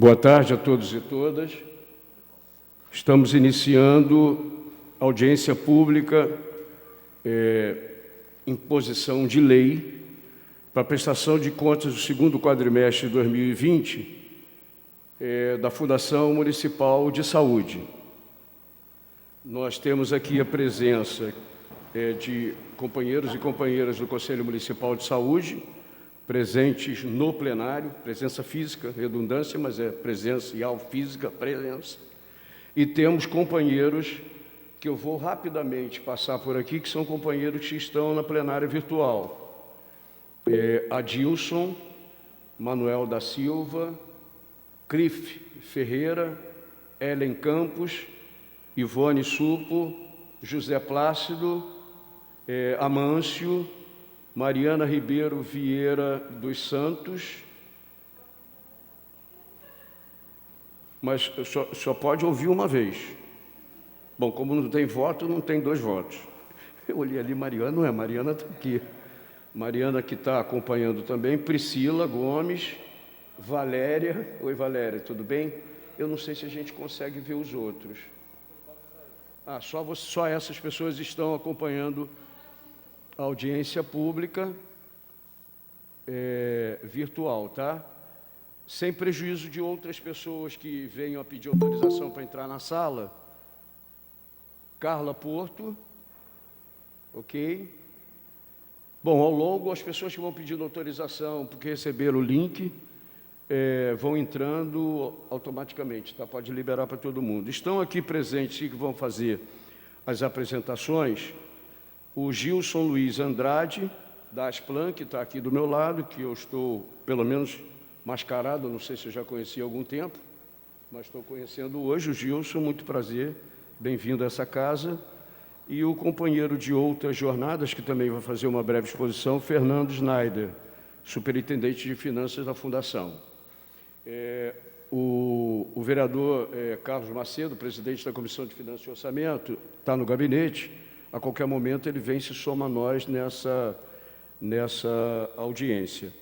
Boa tarde a todos e todas. Estamos iniciando a audiência pública, imposição de lei para a prestação de contas do segundo quadrimestre de 2020 da Fundação Municipal de Saúde. Nós temos aqui a presença de companheiros e companheiras do Conselho Municipal de Saúde, presentes no plenário, presença física, redundância, mas é presencial, física, presença. E temos companheiros que eu vou rapidamente passar por aqui, que são companheiros que estão na plenária virtual. Adilson, Manuel da Silva, Crif Ferreira, Ellen Campos, Ivone Supo, José Plácido, Amâncio, Mariana Ribeiro Vieira dos Santos, mas só pode ouvir uma vez. Bom, como não tem voto, não tem dois votos. Eu olhei ali, Mariana, não é, Mariana está aqui. Mariana que está acompanhando também, Priscila Gomes, Valéria. Oi, Valéria, tudo bem? Eu não sei se a gente consegue ver os outros. Só essas pessoas estão acompanhando a audiência pública virtual, tá? Sem prejuízo de outras pessoas que venham a pedir autorização para entrar na sala. Carla Porto, ok? Bom, ao longo, as pessoas que vão pedindo autorização, porque receberam o link, vão entrando automaticamente, tá? Pode liberar para todo mundo. Estão aqui presentes que vão fazer as apresentações o Gilson Luiz Andrade, da Asplan, que está aqui do meu lado, que eu estou, pelo menos, mascarado, não sei se eu já conheci há algum tempo, mas estou conhecendo hoje o Gilson, muito prazer, bem-vindo a essa casa. E o companheiro de outras jornadas, que também vai fazer uma breve exposição, Fernando Schneider, superintendente de finanças da Fundação. O vereador Carlos Macedo, presidente da Comissão de Finanças e Orçamento, está no gabinete. A qualquer momento ele vem e se soma a nós nessa audiência.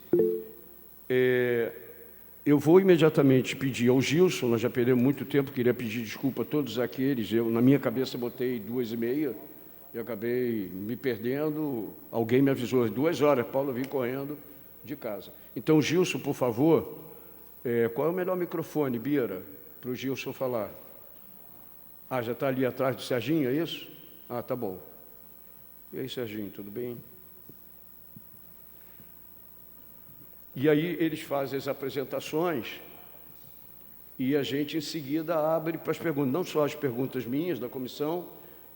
Eu vou imediatamente pedir ao Gilson, nós já perdemos muito tempo, queria pedir desculpa a todos aqueles, eu na minha cabeça botei 2h30 e acabei me perdendo, alguém me avisou, 2 horas, Paulo, eu vim correndo de casa. Então, Gilson, por favor, qual é o melhor microfone, Bira, para o Gilson falar? Já está ali atrás do Serginho, é isso? Tá bom. E aí, Serginho, tudo bem? E aí eles fazem as apresentações e a gente, em seguida, abre para as perguntas. Não só as perguntas minhas, da comissão,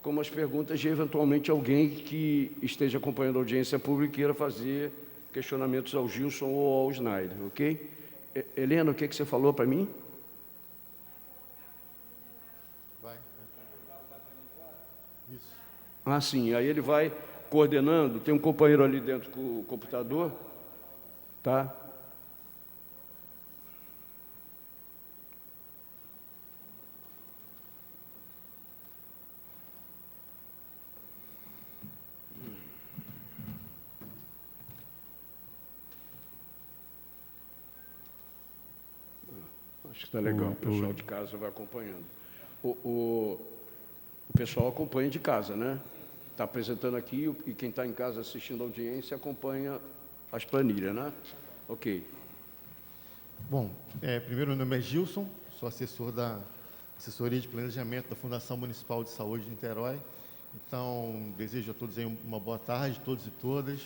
como as perguntas de, eventualmente, alguém que esteja acompanhando a audiência pública e queira fazer questionamentos ao Gilson ou ao Schneider, ok? Helena, o que você falou para mim? Sim, aí ele vai coordenando, tem um companheiro ali dentro com o computador, tá? Acho que está legal, o pessoal de casa vai acompanhando. O pessoal acompanha de casa, né? Está apresentando aqui e quem está em casa assistindo a audiência acompanha as planilhas, né? Ok. Bom, primeiro, meu nome é Gilson, sou assessor da Assessoria de Planejamento da Fundação Municipal de Saúde de Niterói. Então, desejo a todos aí uma boa tarde, todos e todas,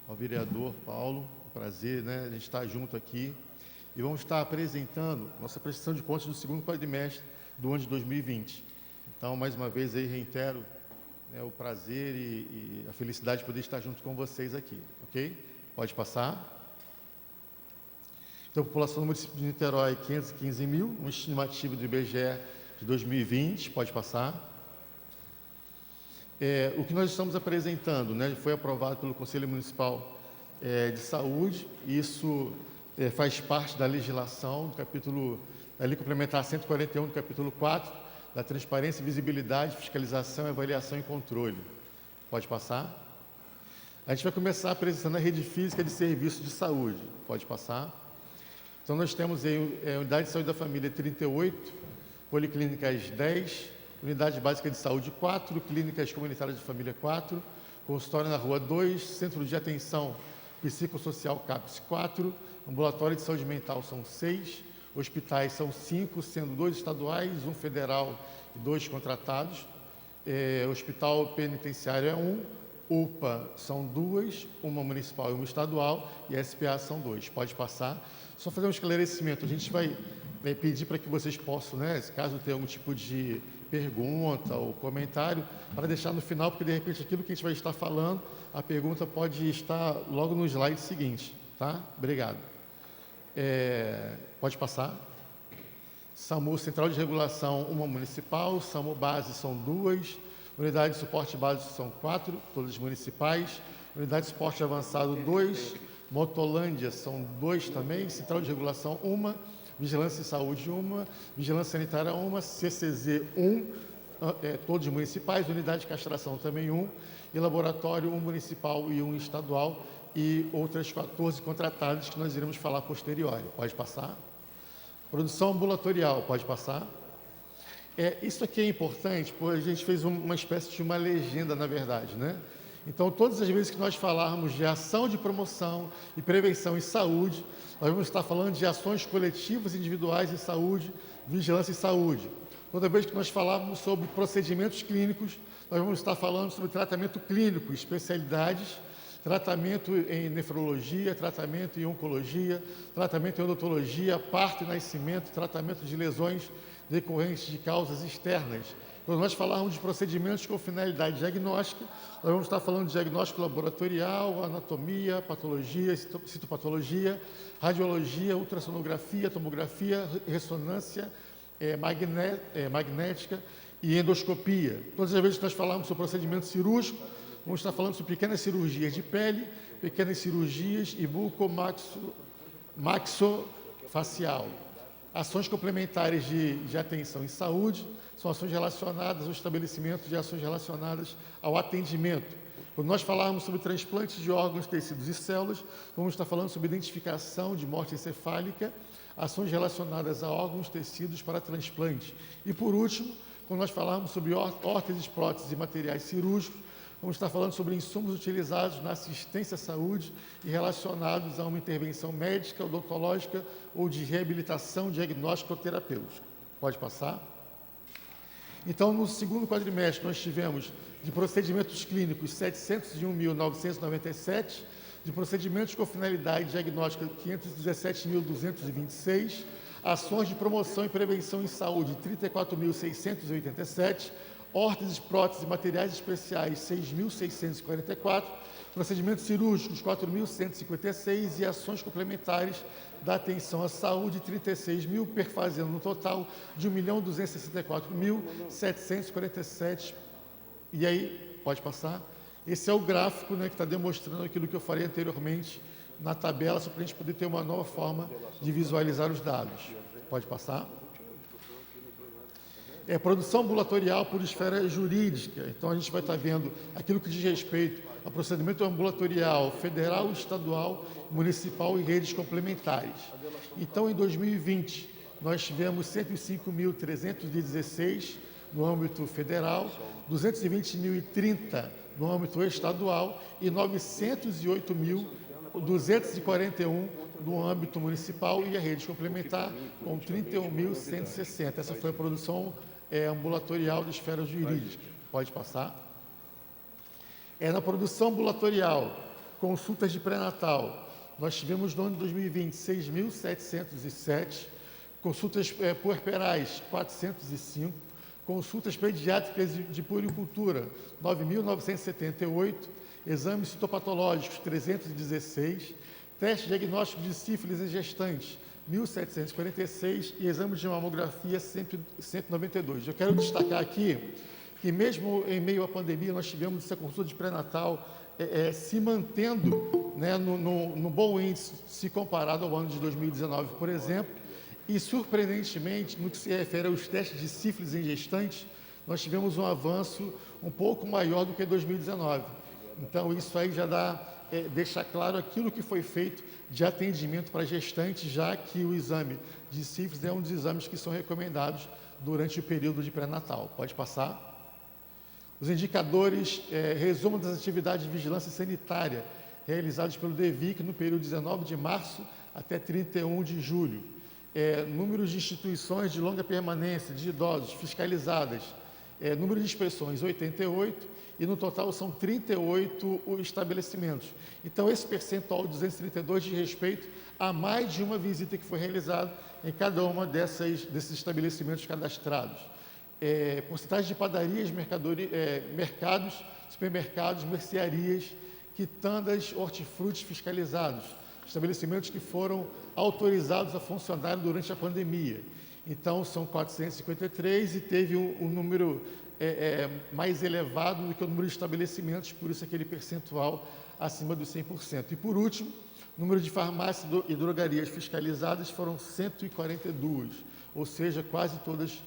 ao vereador Paulo, prazer, né? A gente está junto aqui e vamos estar apresentando nossa prestação de contas do segundo quadrimestre do ano de 2020. Então, mais uma vez, aí reitero o prazer e a felicidade de poder estar junto com vocês aqui, ok? Pode passar. Então, a população do município de Niterói, 515 mil, uma estimativa do IBGE de 2020, pode passar. O que nós estamos apresentando, né, foi aprovado pelo Conselho Municipal de Saúde, isso faz parte da legislação, do capítulo, da Lei Complementar 141, do capítulo 4, da transparência, visibilidade, fiscalização, avaliação e controle. Pode passar. A gente vai começar apresentando a rede física de serviços de saúde. Pode passar. Então, nós temos aí unidade de saúde da família 38, policlínicas 10, unidade básica de saúde 4, clínicas comunitárias de família 4, consultório na rua 2, centro de atenção psicossocial CAPS 4, ambulatório de saúde mental são 6, hospitais são 5, sendo 2 estaduais, 1 federal e 2 contratados. Hospital penitenciário é 1, UPA são 2, uma municipal e uma estadual, e SPA são 2. Pode passar. Só fazer um esclarecimento, a gente vai pedir para que vocês possam, né, caso tenha algum tipo de pergunta ou comentário, para deixar no final, porque de repente aquilo que a gente vai estar falando, a pergunta pode estar logo no slide seguinte, tá? Obrigado. Pode passar. SAMU, Central de Regulação, uma municipal, SAMU Base são 2, unidade de suporte básico são 4, todas municipais, unidade de suporte avançado 2, Motolândia são 2 também, Central de Regulação 1, Vigilância em Saúde 1, Vigilância Sanitária 1, CCZ 1, todos municipais, unidade de castração também 1, e laboratório 1 municipal e 1 estadual, e outras 14 contratadas que nós iremos falar posterior. Pode passar. Produção ambulatorial, pode passar. Isso aqui é importante, porque a gente fez uma espécie de uma legenda, na verdade, né? Então, todas as vezes que nós falarmos de ação de promoção e prevenção em saúde, nós vamos estar falando de ações coletivas e individuais em saúde, vigilância em saúde. Toda vez que nós falarmos sobre procedimentos clínicos, nós vamos estar falando sobre tratamento clínico, especialidades, tratamento em nefrologia, tratamento em oncologia, tratamento em odontologia, parto e nascimento, tratamento de lesões decorrentes de causas externas. Quando nós falarmos de procedimentos com finalidade diagnóstica, nós vamos estar falando de diagnóstico laboratorial, anatomia, patologia, citopatologia, radiologia, ultrassonografia, tomografia, ressonância magnética e endoscopia. Todas as vezes que nós falarmos sobre procedimento cirúrgico, vamos estar falando sobre pequenas cirurgias de pele, pequenas cirurgias e bucomaxofacial. Ações complementares de atenção em saúde são ações relacionadas ao estabelecimento de ações relacionadas ao atendimento. Quando nós falarmos sobre transplantes de órgãos, tecidos e células, vamos estar falando sobre identificação de morte encefálica, ações relacionadas a órgãos, tecidos para transplante. E, por último, quando nós falarmos sobre órteses, próteses e materiais cirúrgicos, vamos estar falando sobre insumos utilizados na assistência à saúde e relacionados a uma intervenção médica, odontológica ou de reabilitação diagnóstica ou terapêutica. Pode passar. Então, no segundo quadrimestre, nós tivemos de procedimentos clínicos 701.997, de procedimentos com finalidade diagnóstica 517.226, ações de promoção e prevenção em saúde 34.687, órteses, próteses e materiais especiais 6.644, procedimentos cirúrgicos 4.156 e ações complementares da atenção à saúde 36.000, perfazendo no total de 1.264.747. E aí, pode passar? Esse é o gráfico, né, que está demonstrando aquilo que eu falei anteriormente na tabela, só para a gente poder ter uma nova forma de visualizar os dados. Pode passar? Produção ambulatorial por esfera jurídica. Então, a gente vai estar vendo aquilo que diz respeito ao procedimento ambulatorial federal, estadual, municipal e redes complementares. Então, em 2020, nós tivemos 105.316 no âmbito federal, 220.030 no âmbito estadual e 908.241 no âmbito municipal e a rede complementar com 31.160. Essa foi a produção ambulatorial da esfera jurídica. Pode passar. Na produção ambulatorial, consultas de pré-natal, nós tivemos no ano de 2020 6.707, consultas puerperais 405, consultas pediátricas de puericultura 9.978, exames citopatológicos 316, teste diagnóstico de sífilis em gestantes 1.746 e exames de mamografia 192. Eu quero destacar aqui que mesmo em meio à pandemia nós tivemos essa consulta de pré-natal se mantendo, né, no bom índice se comparado ao ano de 2019, por exemplo, e surpreendentemente, no que se refere aos testes de sífilis em gestantes, nós tivemos um avanço um pouco maior do que em 2019. Então, isso aí já dá deixar claro aquilo que foi feito de atendimento para gestantes, já que o exame de sífilis é um dos exames que são recomendados durante o período de pré-natal. Pode passar. Os indicadores, resumo das atividades de vigilância sanitária realizadas pelo DEVIC no período de 19 de março até 31 de julho. Números de instituições de longa permanência de idosos fiscalizadas, número de inspeções 88, e no total são 38 estabelecimentos. Então, esse percentual 232 diz respeito a mais de uma visita que foi realizada em cada uma desses estabelecimentos cadastrados. Porcentagem de padarias, mercados, supermercados, mercearias, quitandas, hortifrutis fiscalizados, estabelecimentos que foram autorizados a funcionar durante a pandemia. Então, são 453 e teve um número mais elevado do que o número de estabelecimentos, por isso aquele percentual acima dos 100%. E, por último, o número de farmácias e drogarias fiscalizadas foram 142, ou seja, quase todas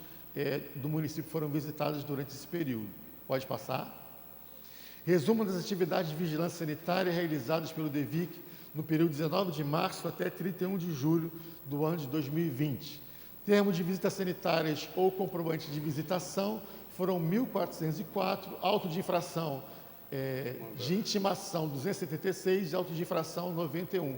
do município foram visitadas durante esse período. Pode passar. Resumo das atividades de vigilância sanitária realizadas pelo DEVIC no período de 19 de março até 31 de julho do ano de 2020. Termos de visitas sanitárias ou comprovante de visitação foram 1.404, auto de infração de intimação 276 e auto de infração 91.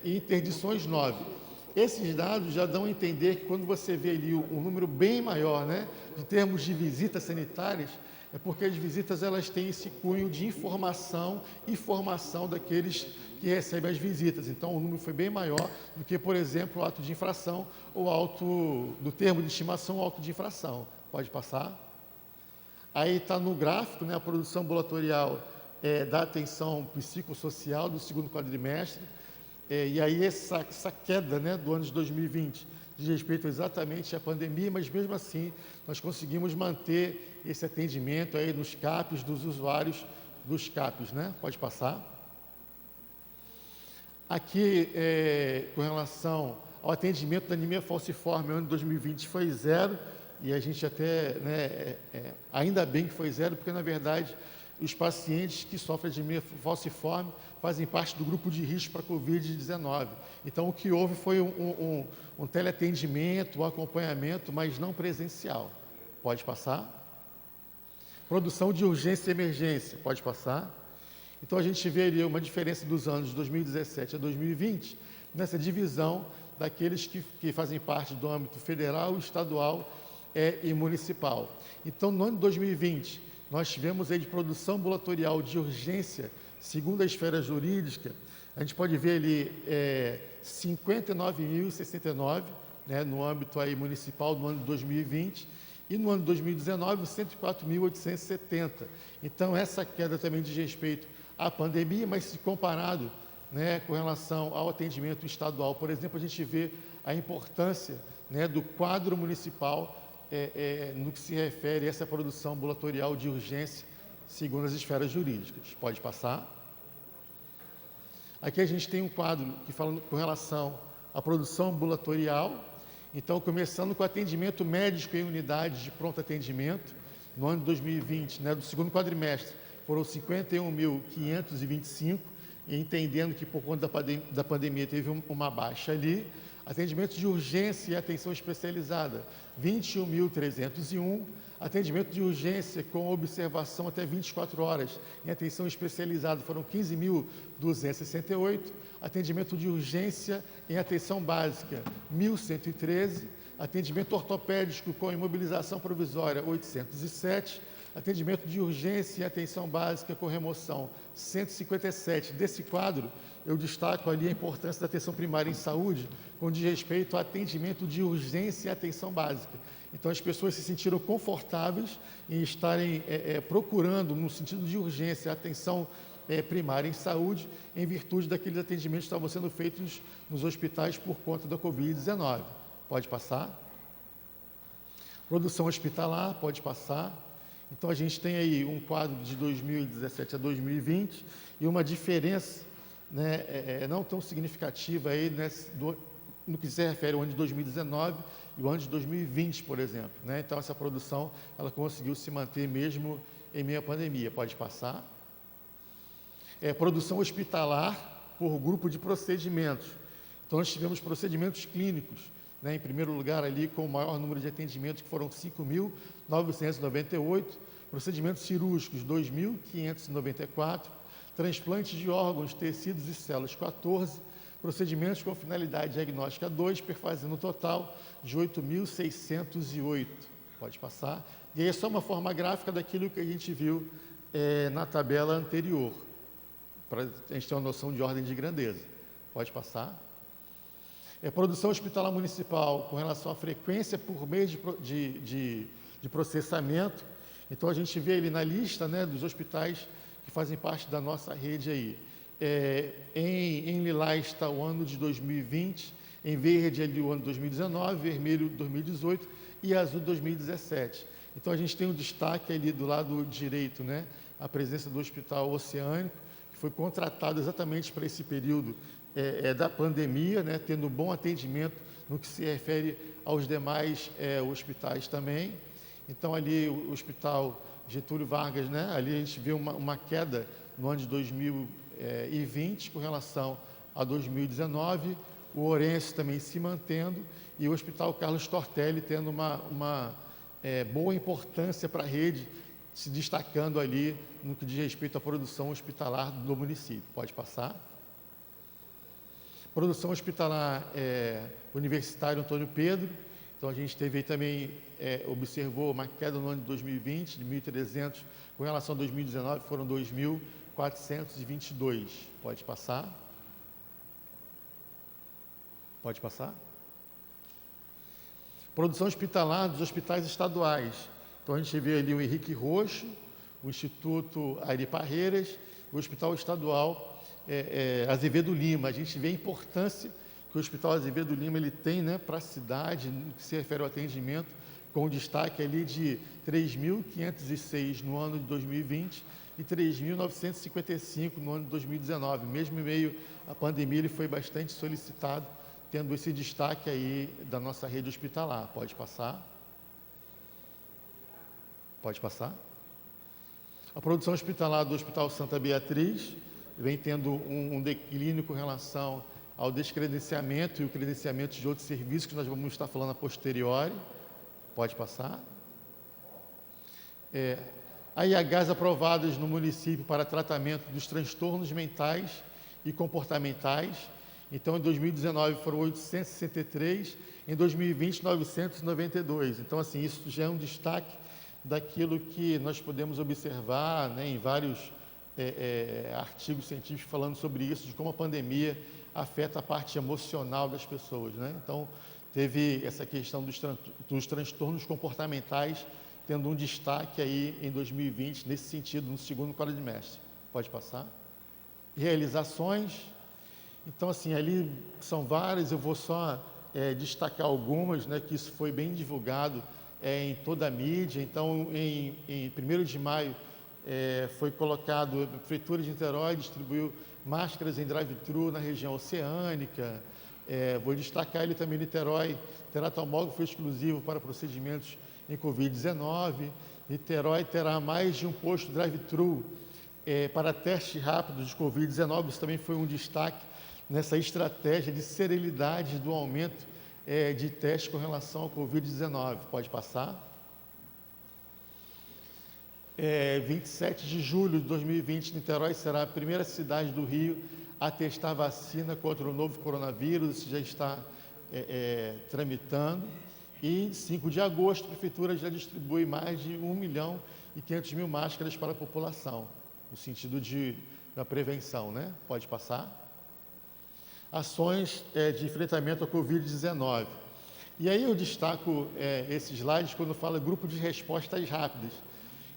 E interdições 9. Esses dados já dão a entender que quando você vê ali um número bem maior, né, de termos de visitas sanitárias, é porque as visitas elas têm esse cunho de informação e formação daqueles que recebem as visitas. Então, o número foi bem maior do que, por exemplo, o auto de infração ou auto do termo de estimação ou auto de infração. Pode passar. Aí está no gráfico, né, a produção ambulatorial da atenção psicossocial do segundo quadrimestre. E aí essa queda, né, do ano de 2020 diz respeito exatamente à pandemia, mas mesmo assim nós conseguimos manter esse atendimento aí nos CAPs, dos usuários dos CAPs, né? Pode passar. Aqui, com relação ao atendimento da anemia falciforme, no ano de 2020 foi 0, e a gente até, né, ainda bem que foi 0, porque na verdade os pacientes que sofrem de anemia falciforme fazem parte do grupo de risco para a Covid-19. Então, o que houve foi um teleatendimento, um acompanhamento, mas não presencial. Pode passar. Produção de urgência e emergência. Pode passar. Então, a gente vê ali uma diferença dos anos de 2017 a 2020, nessa divisão daqueles que fazem parte do âmbito federal, estadual e municipal. Então, no ano de 2020, nós tivemos aí de produção ambulatorial de urgência, segundo a esfera jurídica, a gente pode ver ali 59.069, né, no âmbito aí municipal no ano de 2020, e no ano de 2019, 104.870. Então, essa queda também diz respeito à pandemia, mas se comparado, né, com relação ao atendimento estadual, por exemplo, a gente vê a importância, né, do quadro municipal no que se refere a essa produção ambulatorial de urgência, segundo as esferas jurídicas. Pode passar. Aqui a gente tem um quadro que fala com relação à produção ambulatorial. Então, começando com atendimento médico em unidades de pronto atendimento, no ano de 2020, né, do segundo quadrimestre, foram 51.525, e entendendo que por conta da pandemia teve uma baixa ali. Atendimento de urgência e atenção especializada, 21.301. Atendimento de urgência com observação até 24 horas em atenção especializada foram 15.268. Atendimento de urgência em atenção básica, 1.113. Atendimento ortopédico com imobilização provisória, 807. Atendimento de urgência e atenção básica com remoção, 157. Desse quadro, eu destaco ali a importância da atenção primária em saúde, com diz respeito ao atendimento de urgência e atenção básica. Então, as pessoas se sentiram confortáveis em estarem procurando, no sentido de urgência, a atenção primária em saúde, em virtude daqueles atendimentos que estavam sendo feitos nos hospitais por conta da Covid-19. Pode passar. Produção hospitalar, pode passar. Então, a gente tem aí um quadro de 2017 a 2020 e uma diferença, né, não tão significativa aí, no que se refere ao ano de 2019 e o ano de 2020, por exemplo, né? Então, essa produção ela conseguiu se manter mesmo em meio à pandemia. Pode passar. Produção hospitalar por grupo de procedimentos. Então, nós tivemos procedimentos clínicos, né, em primeiro lugar ali com o maior número de atendimentos, que foram 5.998, procedimentos cirúrgicos 2.594, transplantes de órgãos, tecidos e células 14, procedimentos com finalidade diagnóstica 2, perfazendo um total de 8.608. Pode passar. E aí é só uma forma gráfica daquilo que a gente viu na tabela anterior, para a gente ter uma noção de ordem de grandeza. Pode passar. Produção hospitalar municipal com relação à frequência por mês de processamento. Então, a gente vê ali na lista, né, dos hospitais que fazem parte da nossa rede aí. Em lilás está o ano de 2020, em verde ali o ano de 2019, vermelho 2018 e azul 2017. Então, a gente tem um destaque ali do lado direito, né, a presença do Hospital Oceânico, que foi contratado exatamente para esse período da pandemia, né, tendo bom atendimento no que se refere aos demais hospitais também. Então, ali o Hospital Getúlio Vargas, né, ali a gente vê uma queda no ano de 2020 com relação a 2019, o Ourense também se mantendo e o Hospital Carlos Tortelli tendo uma boa importância para a rede, se destacando ali no que diz respeito à produção hospitalar do município. Pode passar. Produção hospitalar universitária Antônio Pedro. Então, a gente teve aí também, observou uma queda no ano de 2020, de 1.300, com relação a 2019, foram 2.422. Pode passar. Pode passar. Produção hospitalar dos hospitais estaduais. Então, a gente vê ali o Henrique Roxo, o Instituto Ari Parreiras, o Hospital Estadual Azevedo Lima. A gente vê a importância que o Hospital Azevedo Lima ele tem, né, para a cidade, no que se refere ao atendimento, com destaque ali de 3.506 no ano de 2020 e 3.955 no ano de 2019. Mesmo em meio à pandemia, ele foi bastante solicitado, tendo esse destaque aí da nossa rede hospitalar. Pode passar. Pode passar. A produção hospitalar do Hospital Santa Beatriz vem tendo um declínio com relação ao descredenciamento e o credenciamento de outros serviços, que nós vamos estar falando a posteriori. Pode passar. IHs aprovadas no município para tratamento dos transtornos mentais e comportamentais. Então, em 2019 foram 863, em 2020, 992. Então, assim, isso já é um destaque daquilo que nós podemos observar, né, em vários artigos científicos falando sobre isso, de como a pandemia afeta a parte emocional das pessoas, né? Então, teve essa questão dos transtornos comportamentais tendo um destaque aí em 2020, nesse sentido, no segundo quadrimestre. Pode passar. Realizações. Então, assim, ali são várias, eu vou só destacar algumas, né, que isso foi bem divulgado em toda a mídia. Então, em 1º de maio, foi colocado, a Prefeitura de Niterói distribuiu máscaras em drive-thru na região oceânica. Vou destacar ele também, Niterói terá tomógrafo exclusivo para procedimentos em Covid-19. Niterói terá mais de um posto drive-thru para teste rápido de Covid-19. Isso também foi um destaque nessa estratégia de celeridade do aumento de testes com relação ao Covid-19. Pode passar. 27 de julho de 2020, Niterói será a primeira cidade do Rio a testar vacina contra o novo coronavírus. Isso já está tramitando. E em 5 de agosto, a Prefeitura já distribui mais de 1.500.000 máscaras para a população, no sentido da prevenção, né? Pode passar. Ações de enfrentamento à Covid-19. E aí eu destaco esses slides quando fala grupo de respostas rápidas.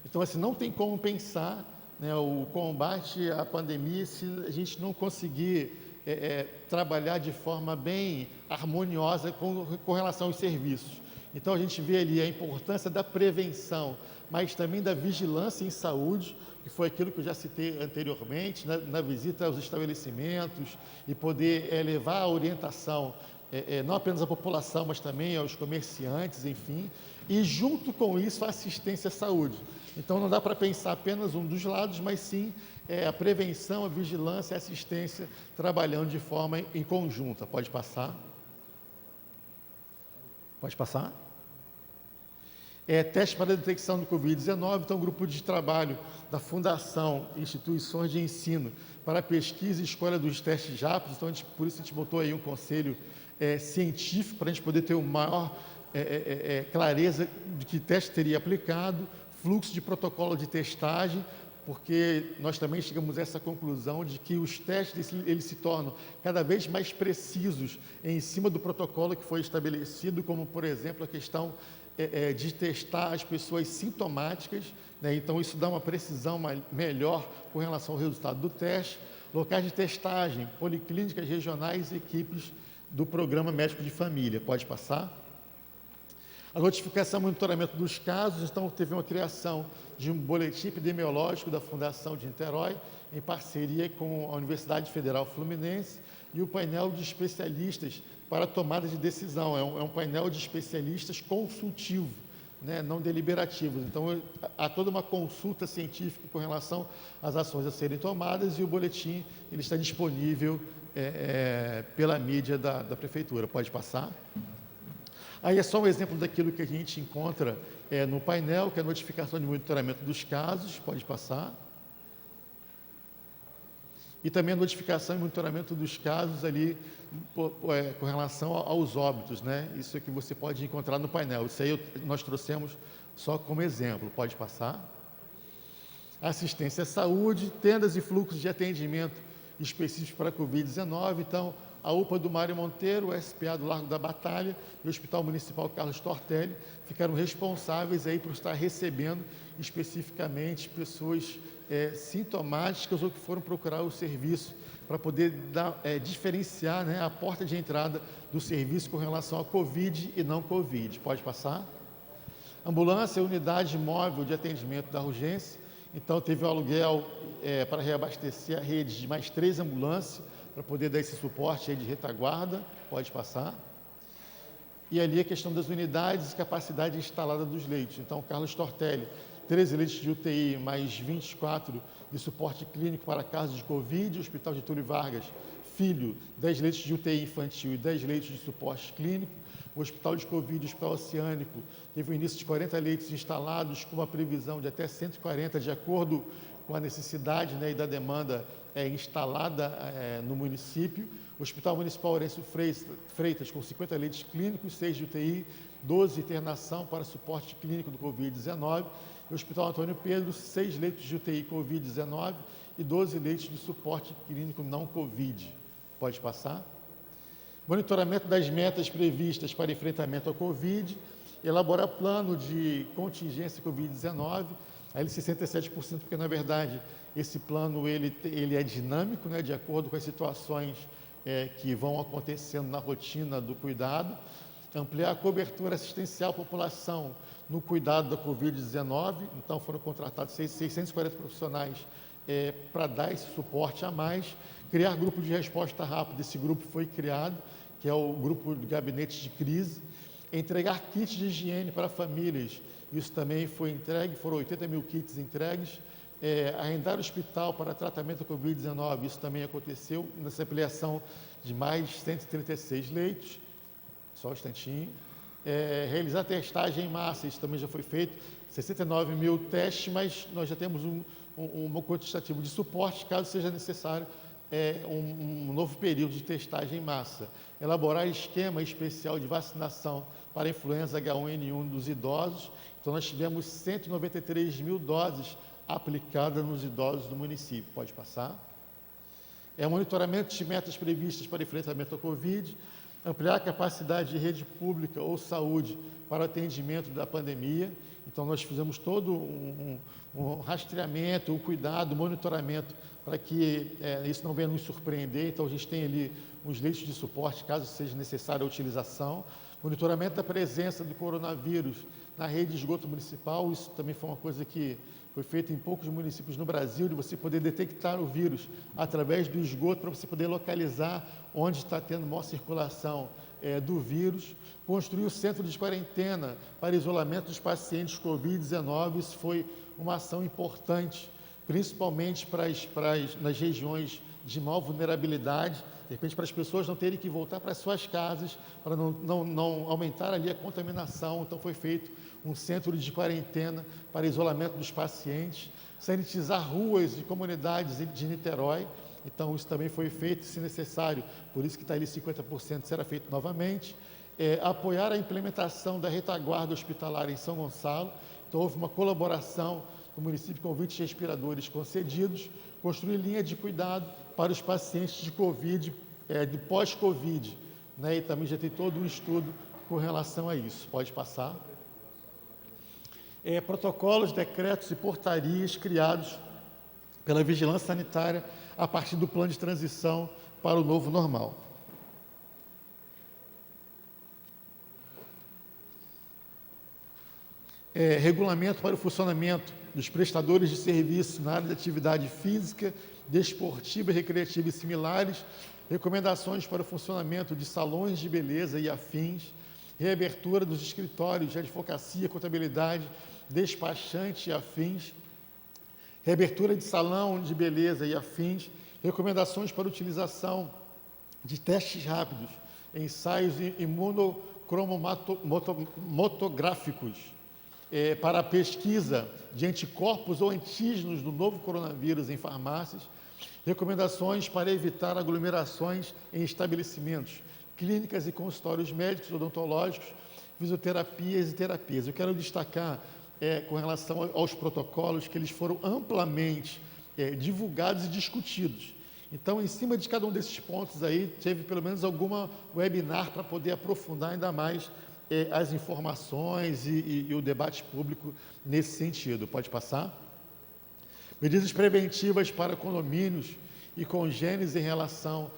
Então, assim, não tem como pensar, né, o combate à pandemia se a gente não conseguir trabalhar de forma bem harmoniosa com relação aos serviços. Então, a gente vê ali a importância da prevenção, mas também da vigilância em saúde, que foi aquilo que eu já citei anteriormente, na visita aos estabelecimentos, e poder levar a orientação não apenas a população, mas também aos comerciantes, enfim, e junto com isso a assistência à saúde. Então não dá para pensar apenas um dos lados, mas sim a prevenção, a vigilância e a assistência trabalhando de forma em conjunta. Pode passar? Pode passar? Teste para a detecção do Covid-19, então, grupo de trabalho da Fundação Instituições de Ensino para a pesquisa e escolha dos testes rápidos, então, por isso a gente botou aí um conselho científico, para a gente poder ter uma maior clareza de que teste teria aplicado, fluxo de protocolo de testagem, porque nós também chegamos a essa conclusão de que os testes eles se tornam cada vez mais precisos em cima do protocolo que foi estabelecido, como, por exemplo, a questão de testar as pessoas sintomáticas, né? Então isso dá uma precisão melhor com relação ao resultado do teste, locais de testagem, policlínicas regionais e equipes do Programa Médico de Família. Pode passar? A notificação e monitoramento dos casos, então teve uma criação de um boletim epidemiológico da Fundação de Niterói, em parceria com a Universidade Federal Fluminense e o painel de especialistas para tomada de decisão. É um painel de especialistas consultivo, né, não deliberativo. Então, há toda uma consulta científica com relação às ações a serem tomadas e o boletim ele está disponível pela mídia da Prefeitura. Pode passar? Aí é só um exemplo daquilo que a gente encontra no painel, que é a notificação de monitoramento dos casos. Pode passar? E também a notificação e monitoramento dos casos ali com relação aos óbitos, né? Isso é que você pode encontrar no painel. Isso aí nós trouxemos só como exemplo. Pode passar? Assistência à saúde, tendas e fluxos de atendimento específicos para a Covid-19. Então, a UPA do Mário Monteiro, o SPA do Largo da Batalha e o Hospital Municipal Carlos Tortelli ficaram responsáveis aí por estar recebendo especificamente pessoas sintomáticas ou que foram procurar o serviço para poder diferenciar, né, a porta de entrada do serviço com relação a Covid e não Covid. Pode passar? Ambulância, unidade móvel de atendimento da urgência. Então, teve o aluguel para reabastecer a rede de mais 3 ambulâncias, para poder dar esse suporte aí de retaguarda. Pode passar? E ali a questão das unidades e capacidade instalada dos leitos. Então, Carlos Tortelli, 13 leitos de UTI, mais 24 de suporte clínico para casos de Covid, Hospital Getúlio Vargas, Filho, 10 leitos de UTI infantil e 10 leitos de suporte clínico. O Hospital de Covid, o Hospital Oceânico, teve o início de 40 leitos instalados, com uma previsão de até 140, de acordo com a necessidade, né, e da demanda instalada no município. O Hospital Municipal Horácio Freitas, com 50 leitos clínicos, 6 de UTI, 12 de internação para suporte clínico do Covid-19. E o Hospital Antônio Pedro, 6 leitos de UTI Covid-19 e 12 leitos de suporte clínico não Covid. Pode passar? Monitoramento das metas previstas para enfrentamento ao Covid, elaborar plano de contingência Covid-19, aí 67%, porque na verdade esse plano ele é dinâmico, né, de acordo com as situações que vão acontecendo na rotina do cuidado, ampliar a cobertura assistencial à população no cuidado da Covid-19, então foram contratados 640 profissionais para dar esse suporte a mais, criar grupo de resposta rápida, esse grupo foi criado, que é o grupo de gabinetes de crise, entregar kits de higiene para famílias, isso também foi entregue, foram 80 mil kits entregues, arrendar o hospital para tratamento da Covid-19, isso também aconteceu, nessa ampliação de mais 136 leitos, só um instantinho, realizar testagem em massa, isso também já foi feito, 69 mil testes, mas nós já temos um quantitativo de suporte, caso seja necessário um novo período de testagem em massa. Elaborar esquema especial de vacinação para a influenza H1N1 dos idosos. Então, nós tivemos 193 mil doses aplicadas nos idosos do município. Pode passar? Monitoramento de metas previstas para enfrentamento ao Covid, ampliar a capacidade de rede pública ou saúde para o atendimento da pandemia. Então, nós fizemos todo um rastreamento, um cuidado, um monitoramento para que isso não venha nos surpreender. Então, a gente tem ali uns leitos de suporte, caso seja necessária a utilização. Monitoramento da presença do coronavírus na rede de esgoto municipal, isso também foi uma coisa que foi feita em poucos municípios no Brasil, de você poder detectar o vírus através do esgoto, para você poder localizar onde está tendo maior circulação do vírus, construir o centro de quarentena para isolamento dos pacientes Covid-19. Isso foi uma ação importante, principalmente nas regiões de maior vulnerabilidade, de repente para as pessoas não terem que voltar para as suas casas, para não aumentar ali a contaminação. Então foi feito um centro de quarentena para isolamento dos pacientes, sanitizar ruas e comunidades de Niterói. Então isso também foi feito, se necessário, por isso que está ali 50% será feito novamente. Apoiar a implementação da retaguarda hospitalar em São Gonçalo. Então houve uma colaboração do município com 20 respiradores concedidos, construir linha de cuidado para os pacientes de Covid, de pós-Covid, né? E também já tem todo um estudo com relação a isso. Pode passar. Protocolos, decretos e portarias criados pela Vigilância Sanitária a partir do plano de transição para o novo normal. Regulamento para o funcionamento dos prestadores de serviço na área de atividade física, desportiva, recreativa e similares, recomendações para o funcionamento de salões de beleza e afins, reabertura dos escritórios de advocacia, contabilidade, despachante e afins, reabertura de salão de beleza e afins, recomendações para utilização de testes rápidos, ensaios imunocromatomatográficos, para a pesquisa de anticorpos ou antígenos do novo coronavírus em farmácias, recomendações para evitar aglomerações em estabelecimentos, clínicas e consultórios médicos, odontológicos, fisioterapias e terapias. Eu quero destacar, com relação aos protocolos, que eles foram amplamente divulgados e discutidos. Então, em cima de cada um desses pontos aí, teve pelo menos alguma webinar para poder aprofundar ainda mais as informações e o debate público nesse sentido. Pode passar? Medidas preventivas para condomínios e congêneres em relação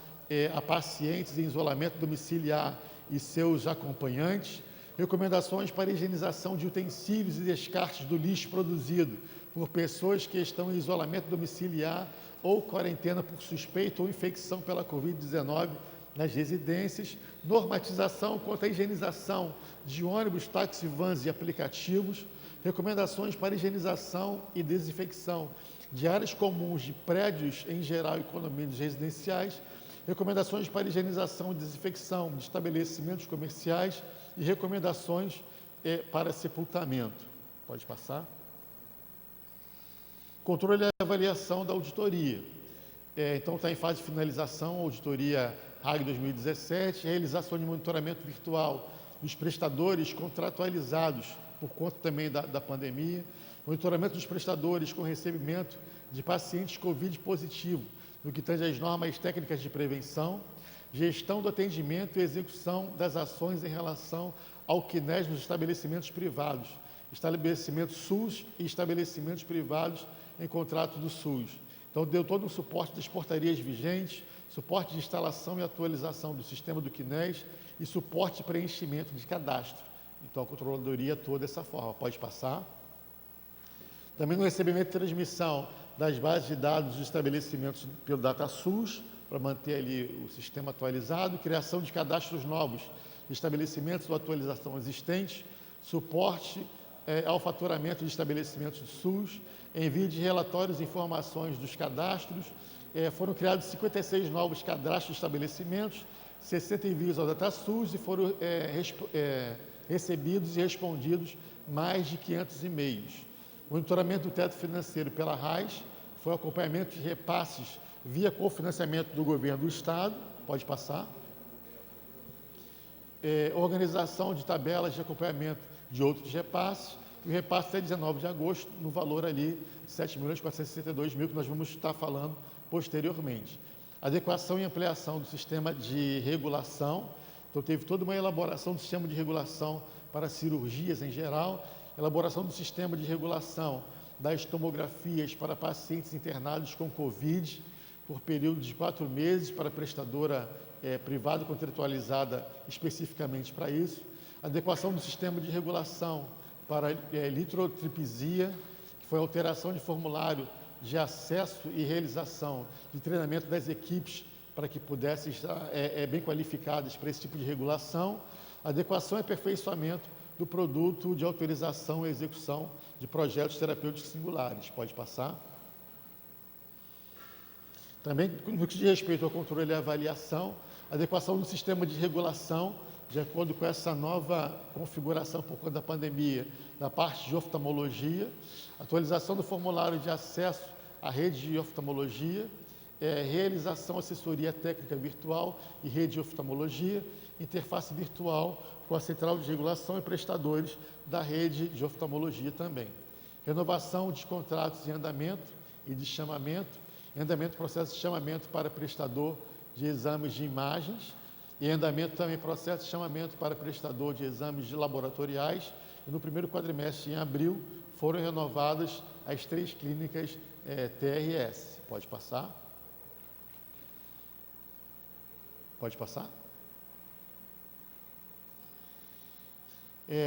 a pacientes em isolamento domiciliar e seus acompanhantes. Recomendações para higienização de utensílios e descartes do lixo produzido por pessoas que estão em isolamento domiciliar ou quarentena por suspeita ou infecção pela Covid-19 nas residências, normatização quanto à higienização de ônibus, táxis, vans e aplicativos, recomendações para higienização e desinfecção de áreas comuns de prédios em geral e condomínios residenciais, recomendações para higienização e desinfecção de estabelecimentos comerciais e recomendações para sepultamento. Pode passar. Controle e avaliação da auditoria. Então, está em fase de finalização a auditoria RAG 2017, realização de monitoramento virtual dos prestadores contratualizados por conta também da pandemia, monitoramento dos prestadores com recebimento de pacientes Covid positivo, no que tange às normas técnicas de prevenção, gestão do atendimento e execução das ações em relação ao CNES nos estabelecimentos privados, estabelecimentos SUS e estabelecimentos privados em contrato do SUS. Então, deu todo o suporte das portarias vigentes, suporte de instalação e atualização do sistema do CNES e suporte de preenchimento de cadastro. Então, a controladoria atua dessa forma. Pode passar. Também no recebimento e transmissão das bases de dados dos estabelecimentos pelo DataSUS, para manter ali o sistema atualizado, criação de cadastros novos de estabelecimentos ou atualização existentes, suporte ao faturamento de estabelecimentos do SUS, envio de relatórios e informações dos cadastros. Foram criados 56 novos cadastros de estabelecimentos, 60 envios ao DataSUS e foram recebidos e respondidos mais de 500 e-mails. Monitoramento do teto financeiro pela RAIS, foi acompanhamento de repasses via cofinanciamento do governo do Estado. Pode passar. Organização de tabelas de acompanhamento de outros repasses, e o repasse até 19 de agosto, no valor ali de 7.462.000, que nós vamos estar falando posteriormente. Adequação e ampliação do sistema de regulação. Então, teve toda uma elaboração do sistema de regulação para cirurgias em geral, elaboração do sistema de regulação das tomografias para pacientes internados com Covid, por período de 4 meses, para prestadora privada contratualizada especificamente para isso. Adequação do sistema de regulação para litrotripsia, que foi alteração de formulário de acesso e realização de treinamento das equipes para que pudessem estar bem qualificadas para esse tipo de regulação, adequação e aperfeiçoamento do produto de autorização e execução de projetos terapêuticos singulares. Pode passar. Também, no que diz respeito ao controle e avaliação, adequação do sistema de regulação, de acordo com essa nova configuração por conta da pandemia, da parte de oftalmologia, atualização do formulário de acesso à rede de oftalmologia, realização assessoria técnica virtual e rede de oftalmologia, interface virtual com a central de regulação e prestadores da rede de oftalmologia também. Renovação de contratos em andamento e de chamamento, em andamento processo de chamamento para prestador de exames de imagens, e em andamento também processo de chamamento para prestador de exames de laboratoriais, e no primeiro quadrimestre, em abril, foram renovadas as 3 clínicas TRS. Pode passar? Pode passar?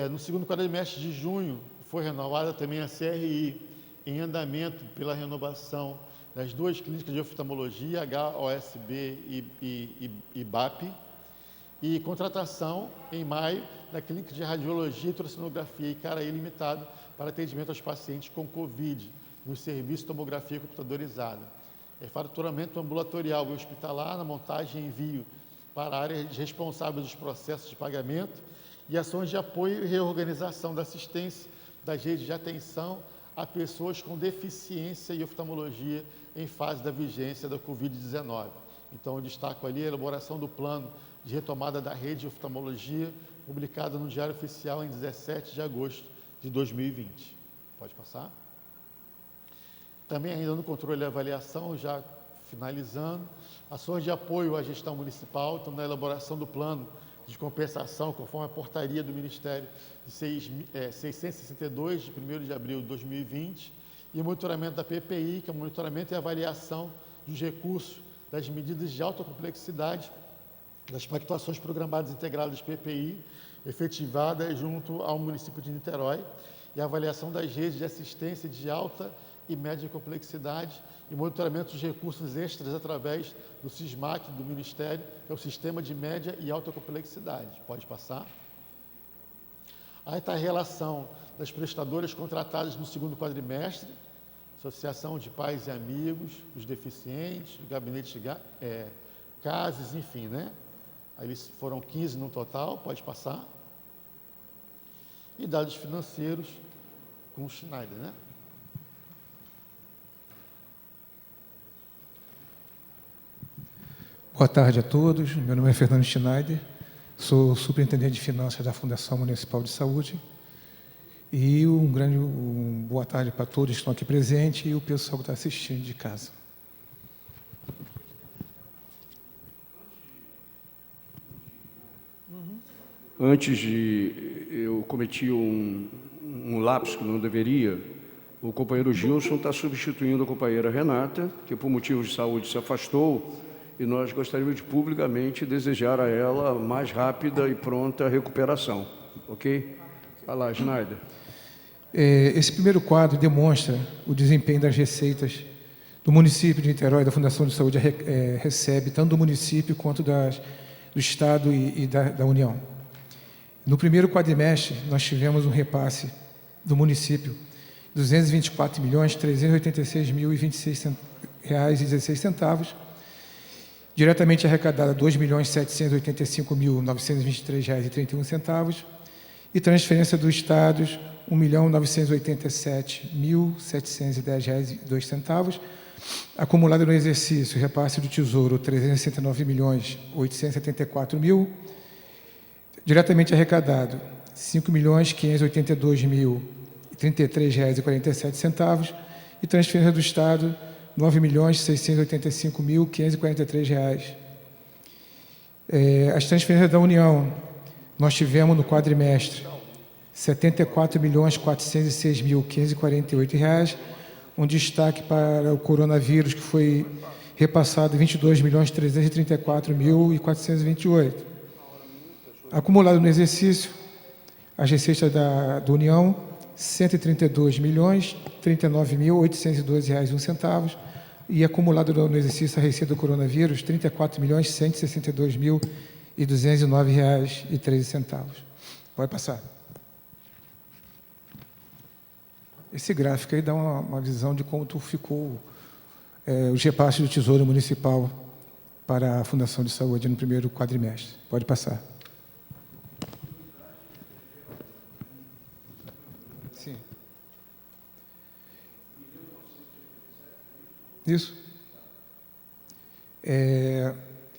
No segundo quadrimestre de junho, foi renovada também a CRI, em andamento pela renovação das 2 clínicas de oftalmologia, HOSB e BAP, e contratação, em maio, da clínica de radiologia, ultrassonografia e CARAI limitado para atendimento aos pacientes com Covid, no serviço de tomografia computadorizada. Faturamento ambulatorial e hospitalar na montagem e envio para áreas responsáveis dos processos de pagamento e ações de apoio e reorganização da assistência das redes de atenção a pessoas com deficiência e oftalmologia em fase da vigência da Covid-19. Então, eu destaco ali a elaboração do plano de retomada da rede de oftalmologia, publicado no Diário Oficial em 17 de agosto de 2020. Pode passar? Também ainda no controle e avaliação, já finalizando, ações de apoio à gestão municipal, então na elaboração do plano de compensação, conforme a portaria do Ministério de 662, de 1º de abril de 2020, e o monitoramento da PPI, que é o monitoramento e avaliação dos recursos das medidas de alta complexidade, das pactuações programadas integradas PPI, efetivadas junto ao município de Niterói, e a avaliação das redes de assistência de alta e média complexidade e monitoramento dos recursos extras através do SISMAC do Ministério, que é o Sistema de Média e Alta Complexidade. Pode passar. Aí está a relação das prestadoras contratadas no segundo quadrimestre, Associação de Pais e Amigos, dos Deficientes, do Gabinete de CASES, enfim, né? Aí eles foram 15 no total, pode passar. E dados financeiros com o Schneider, né? Boa tarde a todos, meu nome é Fernando Schneider, sou superintendente de finanças da Fundação Municipal de Saúde e boa tarde para todos que estão aqui presentes e o pessoal que está assistindo de casa. Antes eu cometi um lapso que não deveria. O companheiro Gilson está substituindo a companheira Renata, que por motivos de saúde se afastou, e nós gostaríamos de publicamente desejar a ela mais rápida e pronta recuperação. Ok? Vai lá, Schneider. Esse primeiro quadro demonstra o desempenho das receitas do município de Niterói, da Fundação de Saúde, recebe tanto do município quanto do Estado e da União. No primeiro quadrimestre, nós tivemos um repasse do município de R$ 224.386.026,16, diretamente arrecadada R$ 2.785.923,31 e transferência do Estado R$ 1.987.710,02, acumulado no exercício, repasse do Tesouro R$ 369.874.000, diretamente arrecadado R$ 5.582.033,47 e transferência do Estado R$ 9.685.543. As transferências da União, nós tivemos no quadrimestre R$ 74.406.548, um destaque para o coronavírus, que foi repassado R$ 22.334.428. Acumulado no exercício, as receitas da União, R$ 132.039.812,01, e acumulado no exercício a receita do coronavírus, R$ 34.162.209,13. Pode passar. Esse gráfico aí dá uma visão de como ficou os repasses do Tesouro Municipal para a Fundação de Saúde no primeiro quadrimestre. Pode passar. Sim. Isso.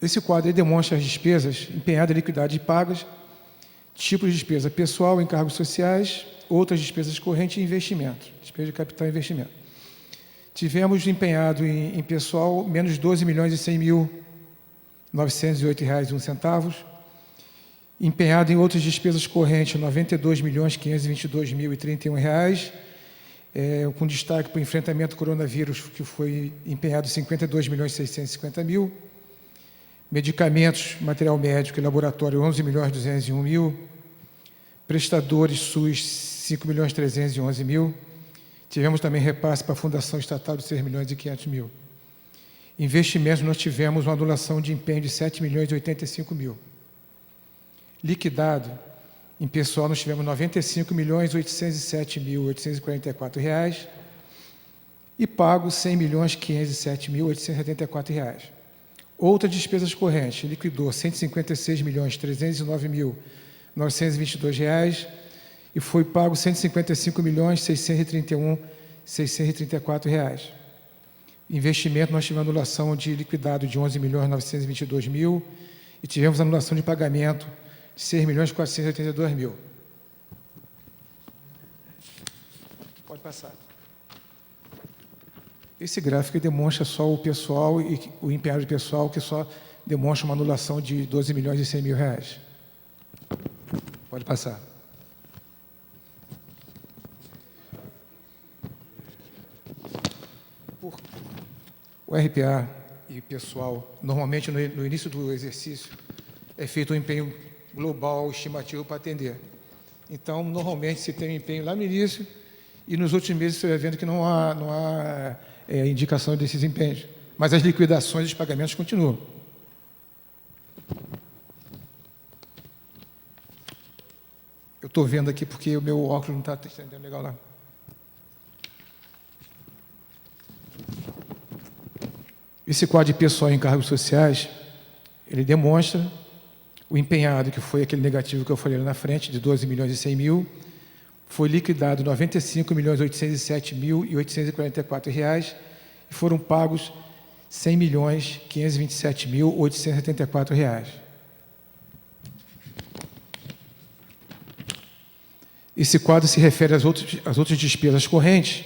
Esse quadro aí demonstra as despesas empenhadas, liquidadas e pagas, tipos de despesa pessoal, encargos sociais, outras despesas correntes e investimentos, despesa de capital e investimento. Tivemos empenhado em pessoal menos R$ 12.100.908,01. Empenhado em outras despesas correntes, R$ 92.522.031, com destaque para o enfrentamento do coronavírus, que foi empenhado R$ 52.650.000. Medicamentos, material médico e laboratório, R$ 11.201.000. Prestadores SUS, R$ 5.311.000. Tivemos também repasse para a Fundação Estatal de R$ 6.500.000. Investimentos, nós tivemos uma anulação de empenho de R$ 7.085.000. Liquidado, em pessoal, nós tivemos R$ 95.807.844 e pago R$ 100.507.874. Outras despesas correntes, liquidou R$ 156.309.922 e foi pago R$ 155.631.634. Investimento, nós tivemos anulação de liquidado de R$ 11.922.000 e tivemos anulação de pagamento de R$ 6.482.000. Pode passar. Esse gráfico demonstra só o pessoal e o empenhado de pessoal, que só demonstra uma anulação de R$ 12.100.000. Pode passar. O RPA e pessoal, normalmente no início do exercício, é feito um empenho global estimativo para atender. Então, normalmente, se tem um empenho lá no início e nos outros meses você vai vendo que não há indicação desses empenhos. Mas as liquidações e os pagamentos continuam. Eu estou vendo aqui porque o meu óculos não está entendendo legal lá. Esse quadro de pessoal em encargos sociais, ele demonstra o empenhado, que foi aquele negativo que eu falei lá na frente, de R$ 12.100.000, foi liquidado R$ 95.807.844 e foram pagos R$ 100.527.874. Esse quadro se refere às outras despesas correntes,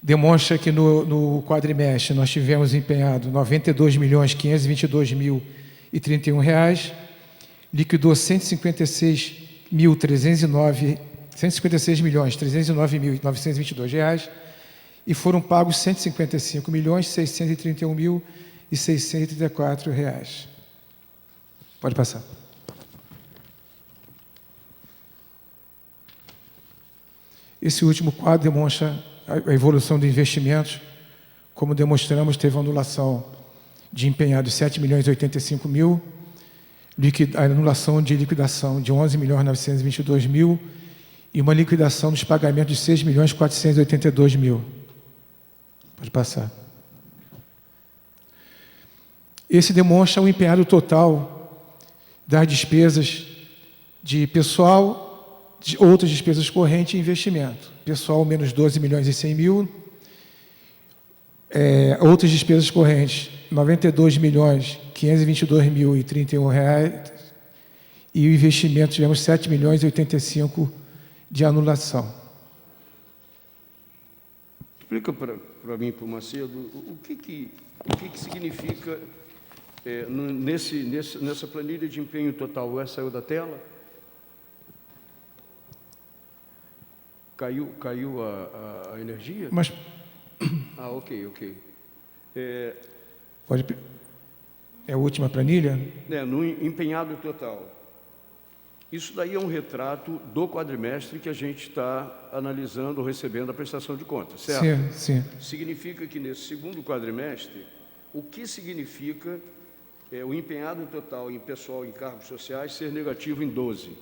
demonstra que no quadrimestre nós tivemos empenhado R$ 92.522.031, liquidou R$ 156.309.922 e foram pagos R$ 155.631.634. Pode passar. Esse último quadro demonstra a evolução de investimentos. Como demonstramos, teve uma anulação de empenhado de R$ 7.085.000, a anulação de liquidação de R$ 11.922.000 e uma liquidação dos pagamentos de R$ 6.482.000. Pode passar. Esse demonstra o empenhado total das despesas de pessoal, de outras despesas correntes e investimento. Pessoal, menos R$ 12.100.000. Outras despesas correntes, R$ 92.522.031. E o investimento, tivemos R$ 7.085.000 de anulação. Explica para mim, para o Macedo, o que significa nessa planilha de empenho total. Essa saiu da tela? Caiu a energia? Mas ok. é a última planilha? No empenhado total. Isso daí é um retrato do quadrimestre que a gente está analisando, recebendo a prestação de contas, certo? Sim, sim. Significa que nesse segundo quadrimestre, o que significa o empenhado total em pessoal e cargos sociais ser negativo em 12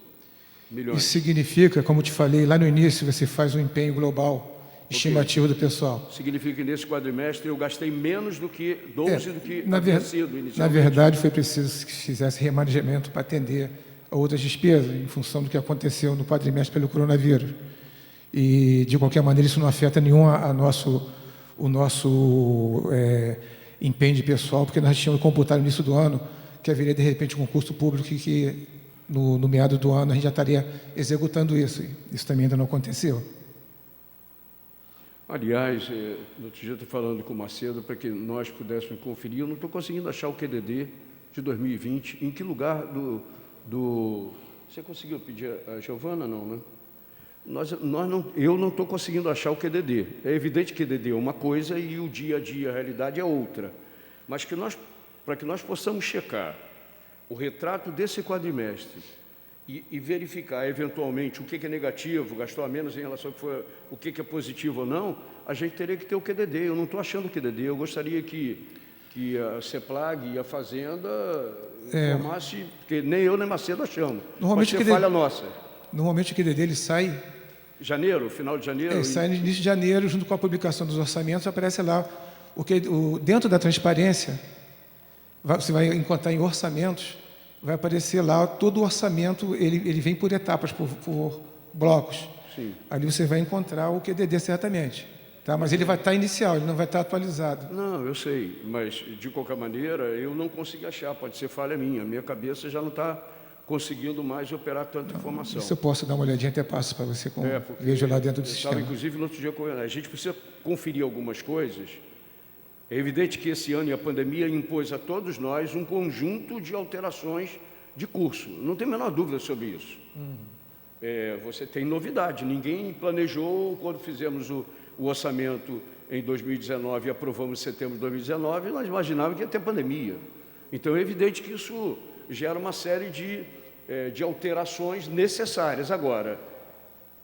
milhões? Isso significa, como te falei, lá no início você faz um empenho global, estimativo do pessoal. Significa que nesse quadrimestre eu gastei menos do que 12 do que havia sido inicialmente. Na verdade, foi preciso que fizesse remanejamento para atender a outras despesas, em função do que aconteceu no quadrimestre pelo coronavírus. E, de qualquer maneira, isso não afeta nenhum o nosso empenho de pessoal, porque nós tínhamos computado no início do ano que haveria, de repente, um concurso público que no meado do ano, a gente já estaria executando isso. Isso também ainda não aconteceu. Aliás, no outro dia eu estou falando com o Macedo para que nós pudéssemos conferir. Eu não estou conseguindo achar o QDD de 2020. Em que lugar do... Você conseguiu pedir a Giovana? Não, né? Eu não estou conseguindo achar o QDD. É evidente que QDD é uma coisa e o dia a dia, a realidade é outra. Mas para que nós possamos checar o retrato desse quadrimestre e verificar, eventualmente, o que é negativo, gastou a menos em relação ao o que é positivo ou não, a gente teria que ter o QDD. Eu não estou achando o QDD. Eu gostaria que a CEPLAG e a Fazenda informasse, porque nem eu nem Macedo achamos. Normalmente pode ser falha nossa. Normalmente o QDD ele sai... Janeiro, final de janeiro? Ele sai no início de janeiro, junto com a publicação dos orçamentos, aparece lá. Dentro da transparência, você vai encontrar em orçamentos, vai aparecer lá todo o orçamento, ele vem por etapas, por blocos. Sim. Ali você vai encontrar o QDD certamente. Tá? Mas ele vai estar inicial, ele não vai estar atualizado. Não, eu sei, mas de qualquer maneira eu não consegui achar, pode ser falha minha. Minha cabeça já não está conseguindo mais operar tanta informação. Isso eu posso dar uma olhadinha, até passo para você, vejo lá dentro do sistema. Inclusive, no outro dia, a gente precisa conferir algumas coisas. É evidente que esse ano e a pandemia impôs a todos nós um conjunto de alterações de curso. Não tem a menor dúvida sobre isso. Você tem novidade. Ninguém planejou, quando fizemos o orçamento em 2019 e aprovamos em setembro de 2019, nós imaginávamos que ia ter pandemia. Então, é evidente que isso gera uma série de alterações necessárias. Agora,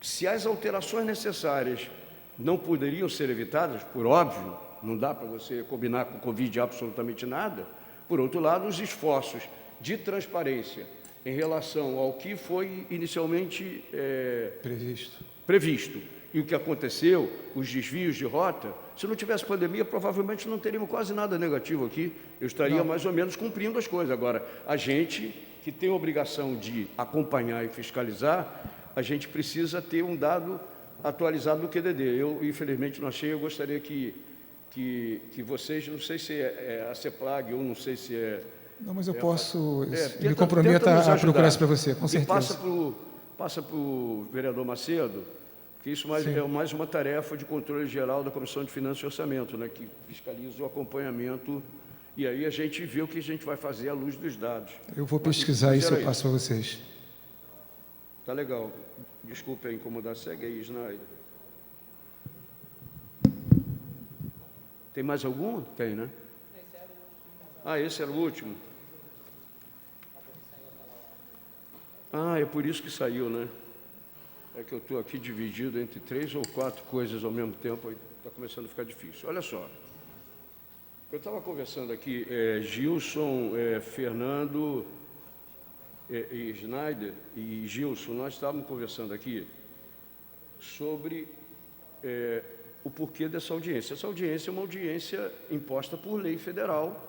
se as alterações necessárias não poderiam ser evitadas, por óbvio, não dá para você combinar com o Covid absolutamente nada. Por outro lado, os esforços de transparência em relação ao que foi inicialmente previsto e o que aconteceu, os desvios de rota, se não tivesse pandemia, provavelmente não teríamos quase nada negativo aqui. Eu estaria mais ou menos cumprindo as coisas. Agora, a gente que tem a obrigação de acompanhar e fiscalizar, a gente precisa ter um dado atualizado do QDD. Eu, infelizmente, não achei. Eu gostaria que vocês, não sei se é a CEPLAG ou não sei se é... Não, mas eu posso... me comprometo a procurar isso para você, com certeza. Passa para o vereador Macedo, que isso é mais uma tarefa de controle geral da Comissão de Finanças e Orçamento, né, que fiscaliza o acompanhamento, e aí a gente vê o que a gente vai fazer à luz dos dados. Eu vou pesquisar isso e eu passo para vocês. Tá legal. Desculpe a incomodar. Segue aí, Snyder. Tem mais algum? Tem, né? Esse era o último. É por isso que saiu, né? É que eu estou aqui dividido entre 3 ou 4 coisas ao mesmo tempo, aí está começando a ficar difícil. Olha só, eu estava conversando aqui, Gilson, Fernando, e Snyder e Gilson, nós estávamos conversando aqui sobre o porquê dessa audiência. Essa audiência é uma audiência imposta por lei federal,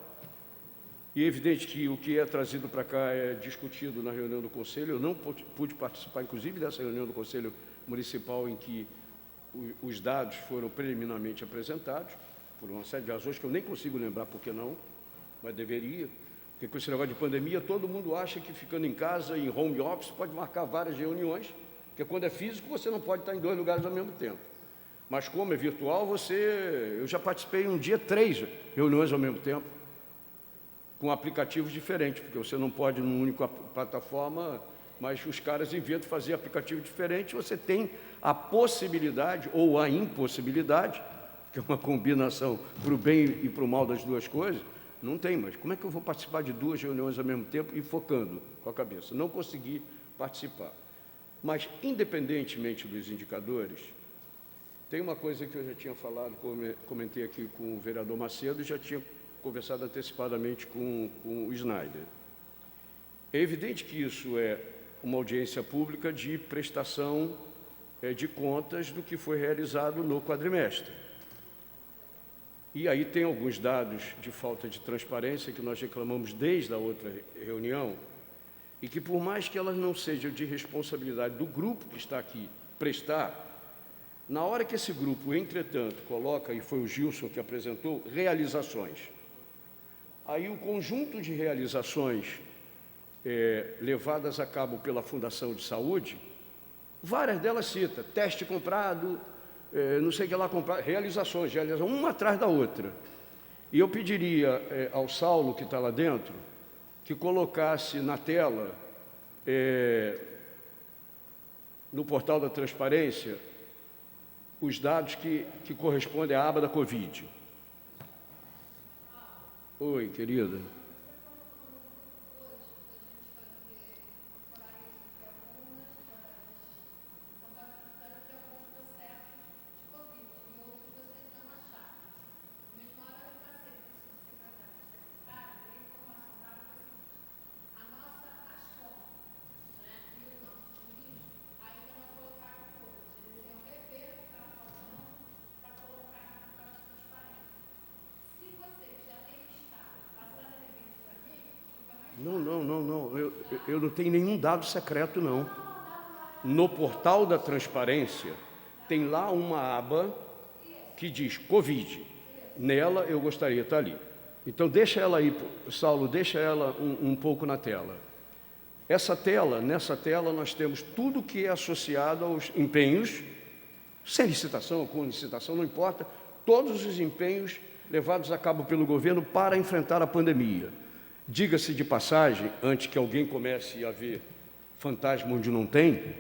e é evidente que o que é trazido para cá é discutido na reunião do Conselho. Eu não pude participar, inclusive, dessa reunião do Conselho Municipal em que os dados foram preliminarmente apresentados, por uma série de razões que eu nem consigo lembrar por que não, mas deveria, porque com esse negócio de pandemia, todo mundo acha que ficando em casa, em home office, pode marcar várias reuniões, porque quando é físico, você não pode estar em 2 lugares ao mesmo tempo. Mas como é virtual, eu já participei um dia 3 reuniões ao mesmo tempo, com aplicativos diferentes, porque você não pode numa única plataforma, mas os caras inventam fazer aplicativo diferente, você tem a possibilidade ou a impossibilidade, que é uma combinação para o bem e para o mal das duas coisas, não tem, mas como é que eu vou participar de 2 reuniões ao mesmo tempo e focando com a cabeça? Não consegui participar. Mas, independentemente dos indicadores, tem uma coisa que eu já tinha falado, comentei aqui com o vereador Macedo, e já tinha conversado antecipadamente com o Snyder. É evidente que isso é uma audiência pública de prestação de contas do que foi realizado no quadrimestre. E aí tem alguns dados de falta de transparência que nós reclamamos desde a outra reunião, e que, por mais que elas não sejam de responsabilidade do grupo que está aqui prestar, na hora que esse grupo, entretanto, coloca, e foi o Gilson que apresentou, realizações, aí o conjunto de realizações levadas a cabo pela Fundação de Saúde, várias delas cita, teste comprado, não sei o que lá comprar, realizações, uma atrás da outra. E eu pediria ao Saulo, que está lá dentro, que colocasse na tela, no portal da transparência, os dados que correspondem à aba da Covid. Oi, querida. Não. Eu não tenho nenhum dado secreto, não. No portal da transparência, tem lá uma aba que diz Covid. Nela, eu gostaria de estar ali. Então, deixa ela aí, Saulo, deixa ela um pouco na tela. Nessa tela, nós temos tudo que é associado aos empenhos, sem licitação, com licitação, não importa, todos os empenhos levados a cabo pelo governo para enfrentar a pandemia. Diga-se de passagem, antes que alguém comece a ver fantasma onde não tem,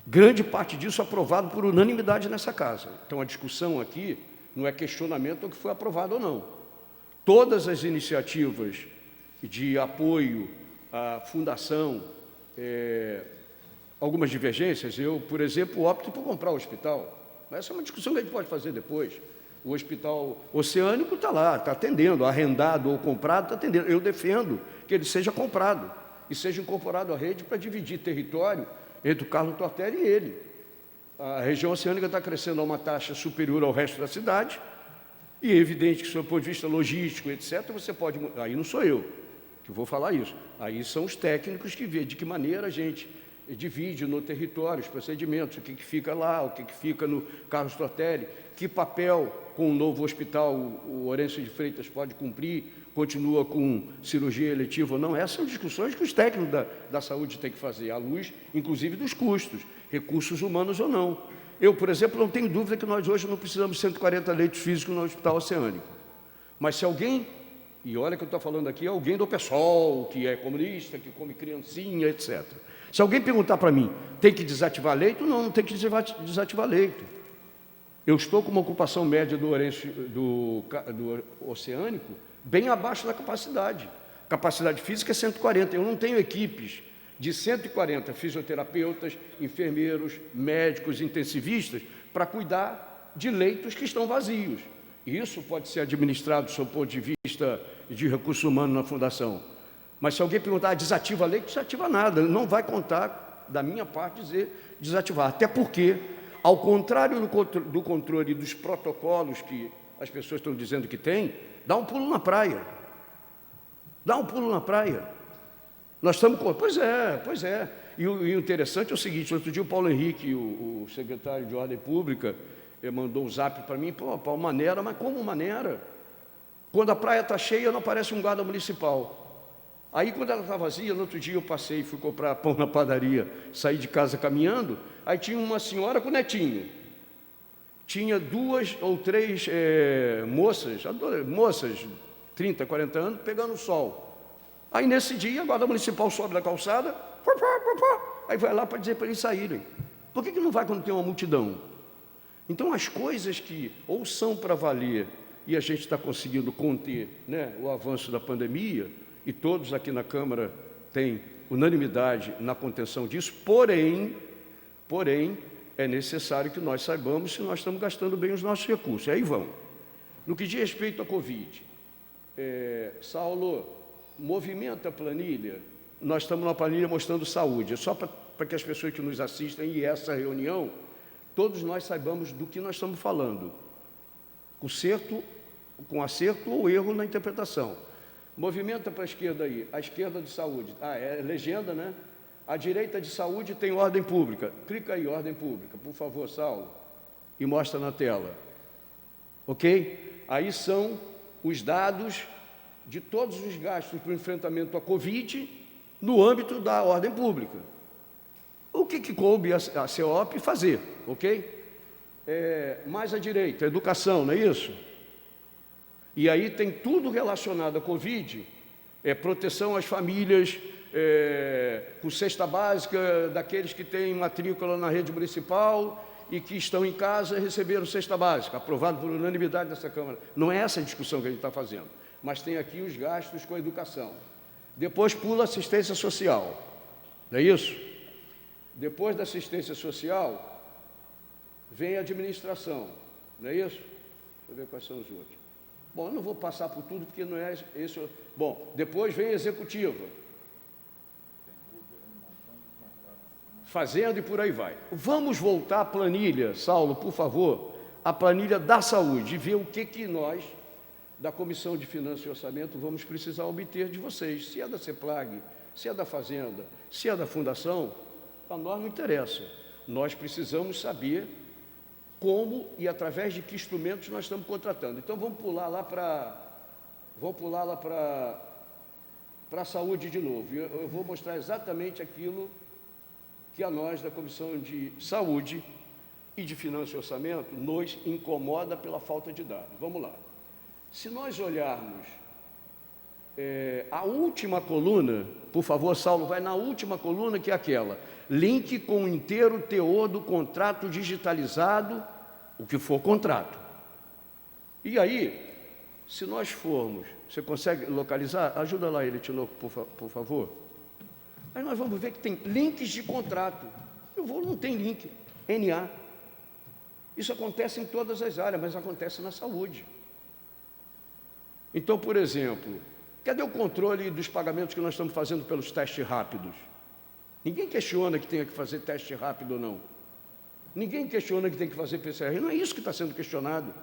grande parte disso aprovado por unanimidade nessa casa. Então, a discussão aqui não é questionamento do que foi aprovado ou não. Todas as iniciativas de apoio à fundação, algumas divergências, eu, por exemplo, opto por comprar o hospital. Mas essa é uma discussão que a gente pode fazer depois. O Hospital Oceânico está lá, está atendendo, arrendado ou comprado, está atendendo. Eu defendo que ele seja comprado e seja incorporado à rede para dividir território entre o Carlos Tortelli e ele. A região oceânica está crescendo a uma taxa superior ao resto da cidade, e é evidente que, do ponto de vista logístico, etc., você pode... Aí não sou eu que vou falar isso. Aí são os técnicos que vêem de que maneira a gente divide no território os procedimentos, o que fica lá, o que fica no Carlos Tortelli, que papel com o novo hospital o Orense de Freitas pode cumprir, continua com cirurgia eletiva ou não. Essas são discussões que os técnicos da saúde têm que fazer, à luz, inclusive, dos custos, recursos humanos ou não. Eu, por exemplo, não tenho dúvida que nós hoje não precisamos de 140 leitos físicos no Hospital Oceânico. Mas se alguém, e olha que eu estou falando aqui, alguém do PSOL, que é comunista, que come criancinha, etc. Se alguém perguntar para mim, tem que desativar leito? Não tem que desativar leito. Eu estou com uma ocupação média do Oceânico bem abaixo da capacidade. Capacidade física é 140. Eu não tenho equipes de 140 fisioterapeutas, enfermeiros, médicos, intensivistas, para cuidar de leitos que estão vazios. Isso pode ser administrado, sob o ponto de vista de recursos humanos na Fundação. Mas se alguém perguntar, desativa leito, desativa nada. Não vai contar, da minha parte, dizer desativar. Até porque, ao contrário do controle dos protocolos que as pessoas estão dizendo que tem, dá um pulo na praia. Dá um pulo na praia. Nós estamos com... Pois é. E o interessante é o seguinte, outro dia o Paulo Henrique, o secretário de Ordem Pública, mandou um zap para mim, Paulo, maneira, mas como maneira? Quando a praia está cheia, não aparece um guarda municipal. Aí, quando ela está vazia, no outro dia eu passei, fui comprar pão na padaria, saí de casa caminhando, aí tinha uma senhora com netinho. Tinha 2 ou 3 moças, 30, 40 anos, pegando sol. Aí, nesse dia, a guarda municipal sobe da calçada, aí vai lá para dizer para eles saírem. Por que não vai quando tem uma multidão? Então, as coisas que ou são para valer, e a gente está conseguindo conter, né, o avanço da pandemia, e todos aqui na Câmara têm unanimidade na contenção disso, porém, é necessário que nós saibamos se nós estamos gastando bem os nossos recursos. E aí vão. No que diz respeito à Covid, Saulo, movimenta a planilha. Nós estamos na planilha mostrando saúde. É só para que as pessoas que nos assistem e essa reunião, todos nós saibamos do que nós estamos falando. Com acerto ou erro na interpretação. Movimenta para a esquerda aí, a esquerda de saúde. É legenda, né? A direita de saúde tem ordem pública. Clica aí, ordem pública, por favor, Saulo, e mostra na tela. Ok? Aí são os dados de todos os gastos para o enfrentamento à Covid no âmbito da ordem pública. O que coube a CEOP fazer, ok? Mais à direita, educação, não é isso? E aí tem tudo relacionado à Covid, proteção às famílias, com cesta básica, daqueles que têm matrícula na rede municipal e que estão em casa e receberam cesta básica, aprovado por unanimidade dessa Câmara. Não é essa a discussão que a gente está fazendo, mas tem aqui os gastos com a educação. Depois pula assistência social, não é isso? Depois da assistência social, vem a administração, não é isso? Deixa eu ver quais são os outros. Bom, eu não vou passar por tudo, porque não é isso. Bom, depois vem a executiva. Fazenda e por aí vai. Vamos voltar à planilha, Saulo, por favor, a planilha da saúde, e ver o que nós, da Comissão de Finanças e Orçamento, vamos precisar obter de vocês. Se é da CEPLAG, se é da Fazenda, se é da Fundação, a nós não interessa. Nós precisamos saber como e através de que instrumentos nós estamos contratando. Então vamos pular lá para a saúde de novo. Eu vou mostrar exatamente aquilo que a nós da Comissão de Saúde e de Finanças e Orçamento nos incomoda pela falta de dados. Vamos lá. Se nós olharmos a última coluna, por favor, Saulo, vai na última coluna, que é aquela, link com o inteiro teor do contrato digitalizado, o que for contrato. E aí, se nós formos, você consegue localizar? Ajuda lá ele, Tinoco, por favor. Aí nós vamos ver que tem links de contrato. Não tem link, NA. Isso acontece em todas as áreas, mas acontece na saúde. Então, por exemplo, cadê o controle dos pagamentos que nós estamos fazendo pelos testes rápidos? Ninguém questiona que tenha que fazer teste rápido ou não. Ninguém questiona que tem que fazer PCR. Não é isso que está sendo questionado.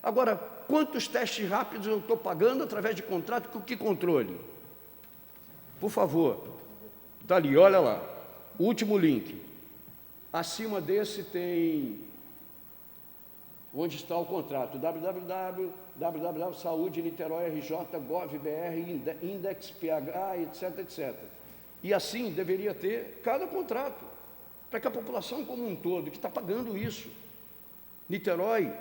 Agora, quantos testes rápidos eu estou pagando através de contrato? Com que controle? Por favor. Está ali, olha lá. O último link. Acima desse tem onde está o contrato. www.saudeniteroirj.gov.br, index, ph, etc, etc. E assim deveria ter cada contrato, para que a população como um todo, que está pagando isso. Niterói,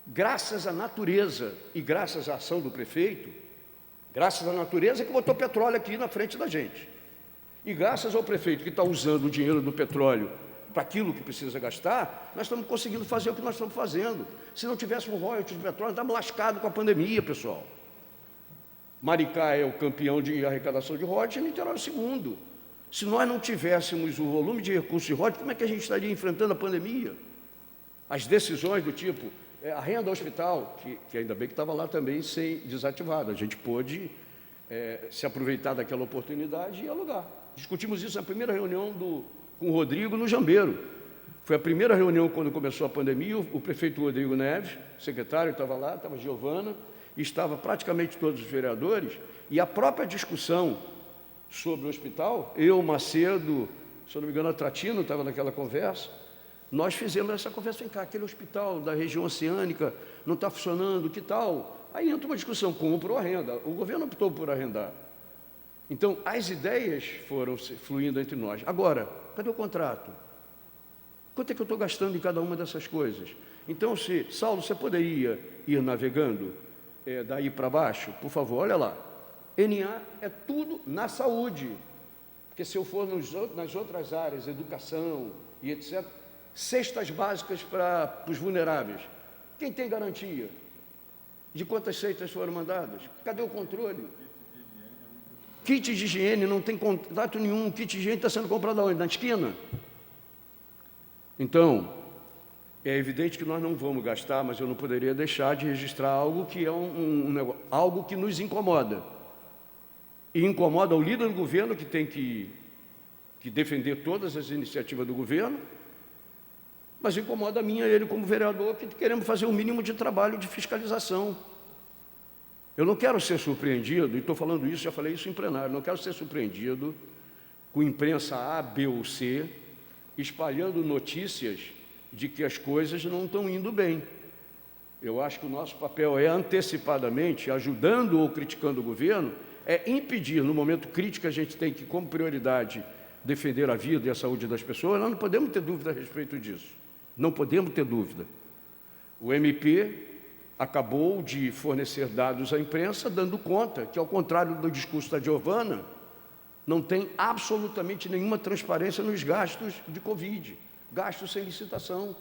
graças à natureza e graças à ação do prefeito, graças à natureza que botou petróleo aqui na frente da gente. E graças ao prefeito que está usando o dinheiro do petróleo para aquilo que precisa gastar, nós estamos conseguindo fazer o que nós estamos fazendo. Se não tivéssemos royalties de petróleo, nós estamos lascados com a pandemia, pessoal. Maricá é o campeão de arrecadação de royalties e Niterói é o segundo. Se nós não tivéssemos o volume de recursos de royalties, como é que a gente estaria enfrentando a pandemia? As decisões do tipo, a renda hospital, que ainda bem que estava lá também sem desativada, a gente pôde se aproveitar daquela oportunidade e alugar. Discutimos isso na primeira reunião com o Rodrigo no Jambeiro. Foi a primeira reunião quando começou a pandemia, o prefeito Rodrigo Neves, o secretário estava lá, estava a Giovana, estava praticamente todos os vereadores, e a própria discussão sobre o hospital, eu, Macedo, se eu não me engano, a Tratino estava naquela conversa, nós fizemos essa conversa, vem cá, aquele hospital da região oceânica não está funcionando, que tal? Aí entra uma discussão, compra ou arrenda, o governo optou por arrendar. Então, as ideias foram fluindo entre nós. Agora, cadê o contrato? Quanto é que eu estou gastando em cada uma dessas coisas? Então, Saulo, você poderia ir navegando daí para baixo? Por favor, olha lá. NA é tudo na saúde. Porque se eu for nas outras áreas, educação e etc., cestas básicas para os vulneráveis. Quem tem garantia? De quantas cestas foram mandadas? Cadê o controle? Kit de higiene, não tem contrato nenhum. Kit de higiene está sendo comprado aonde? Na esquina. Então, é evidente que nós não vamos gastar, mas eu não poderia deixar de registrar algo que é algo que nos incomoda. E incomoda o líder do governo, que tem que defender todas as iniciativas do governo, mas incomoda a mim e ele como vereador, que queremos fazer o mínimo de trabalho de fiscalização. Eu não quero ser surpreendido, e estou falando isso, já falei isso em plenário, não quero ser surpreendido com imprensa A, B ou C, espalhando notícias de que as coisas não estão indo bem. Eu acho que o nosso papel é antecipadamente, ajudando ou criticando o governo, é impedir, no momento crítico, a gente tem que, como prioridade, defender a vida e a saúde das pessoas. Nós não podemos ter dúvida a respeito disso. Não podemos ter dúvida. O MP acabou de fornecer dados à imprensa, dando conta que, ao contrário do discurso da Giovana, não tem absolutamente nenhuma transparência nos gastos de Covid, gastos sem licitação.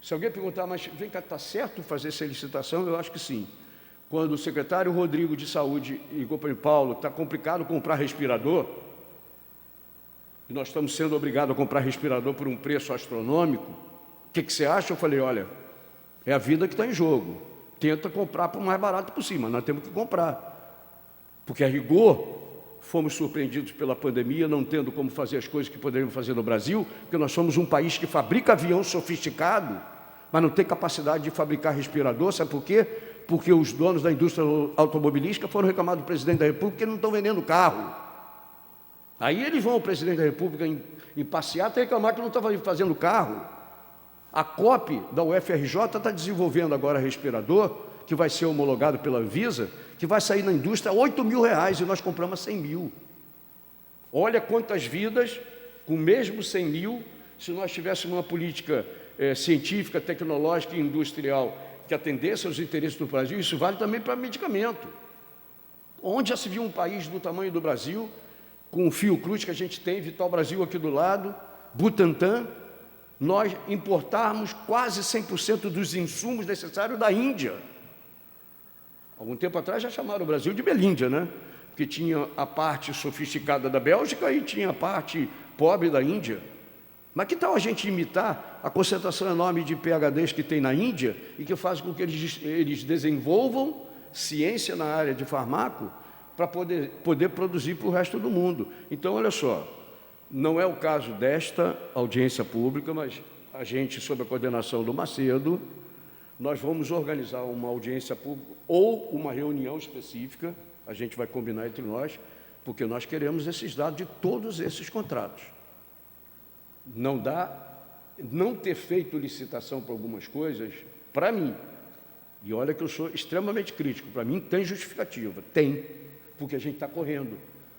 Se alguém perguntar, mas vem cá, está certo fazer sem licitação? Eu acho que sim. Quando o secretário Rodrigo de Saúde e o Paulo, está complicado comprar respirador, e nós estamos sendo obrigados a comprar respirador por um preço astronômico, o que você acha? Eu falei, olha, é a vida que está em jogo. Tenta comprar por mais barato possível, mas nós temos que comprar. Porque, a rigor, fomos surpreendidos pela pandemia, não tendo como fazer as coisas que poderíamos fazer no Brasil, porque nós somos um país que fabrica avião sofisticado, mas não tem capacidade de fabricar respirador. Sabe por quê? Porque os donos da indústria automobilística foram reclamar do presidente da República que não estão vendendo carro. Aí eles vão ao presidente da República em passeata e reclamar que não estava fazendo carro. A COP da UFRJ está desenvolvendo agora respirador, que vai ser homologado pela Anvisa, que vai sair na indústria a R$8.000 e nós compramos a 100 mil. Olha quantas vidas, com mesmo 100 mil, se nós tivéssemos uma política científica, tecnológica e industrial que atendesse aos interesses do Brasil, isso vale também para medicamento. Onde já se viu um país do tamanho do Brasil, com o Fiocruz que a gente tem, Vital Brasil aqui do lado, Butantan, nós importarmos quase 100% dos insumos necessários da Índia. Algum tempo atrás já chamaram o Brasil de Belíndia, né? Porque tinha a parte sofisticada da Bélgica e tinha a parte pobre da Índia. Mas que tal a gente imitar a concentração enorme de PhDs que tem na Índia e que faz com que eles desenvolvam ciência na área de farmaco para poder produzir para o resto do mundo? Então, olha só, não é o caso desta audiência pública, mas a gente, sob a coordenação do Macedo, nós vamos organizar uma audiência pública ou uma reunião específica, a gente vai combinar entre nós, porque nós queremos esses dados de todos esses contratos. Não dá, não ter feito licitação para algumas coisas, para mim, e olha que eu sou extremamente crítico, para mim tem justificativa, tem, porque a gente está correndo.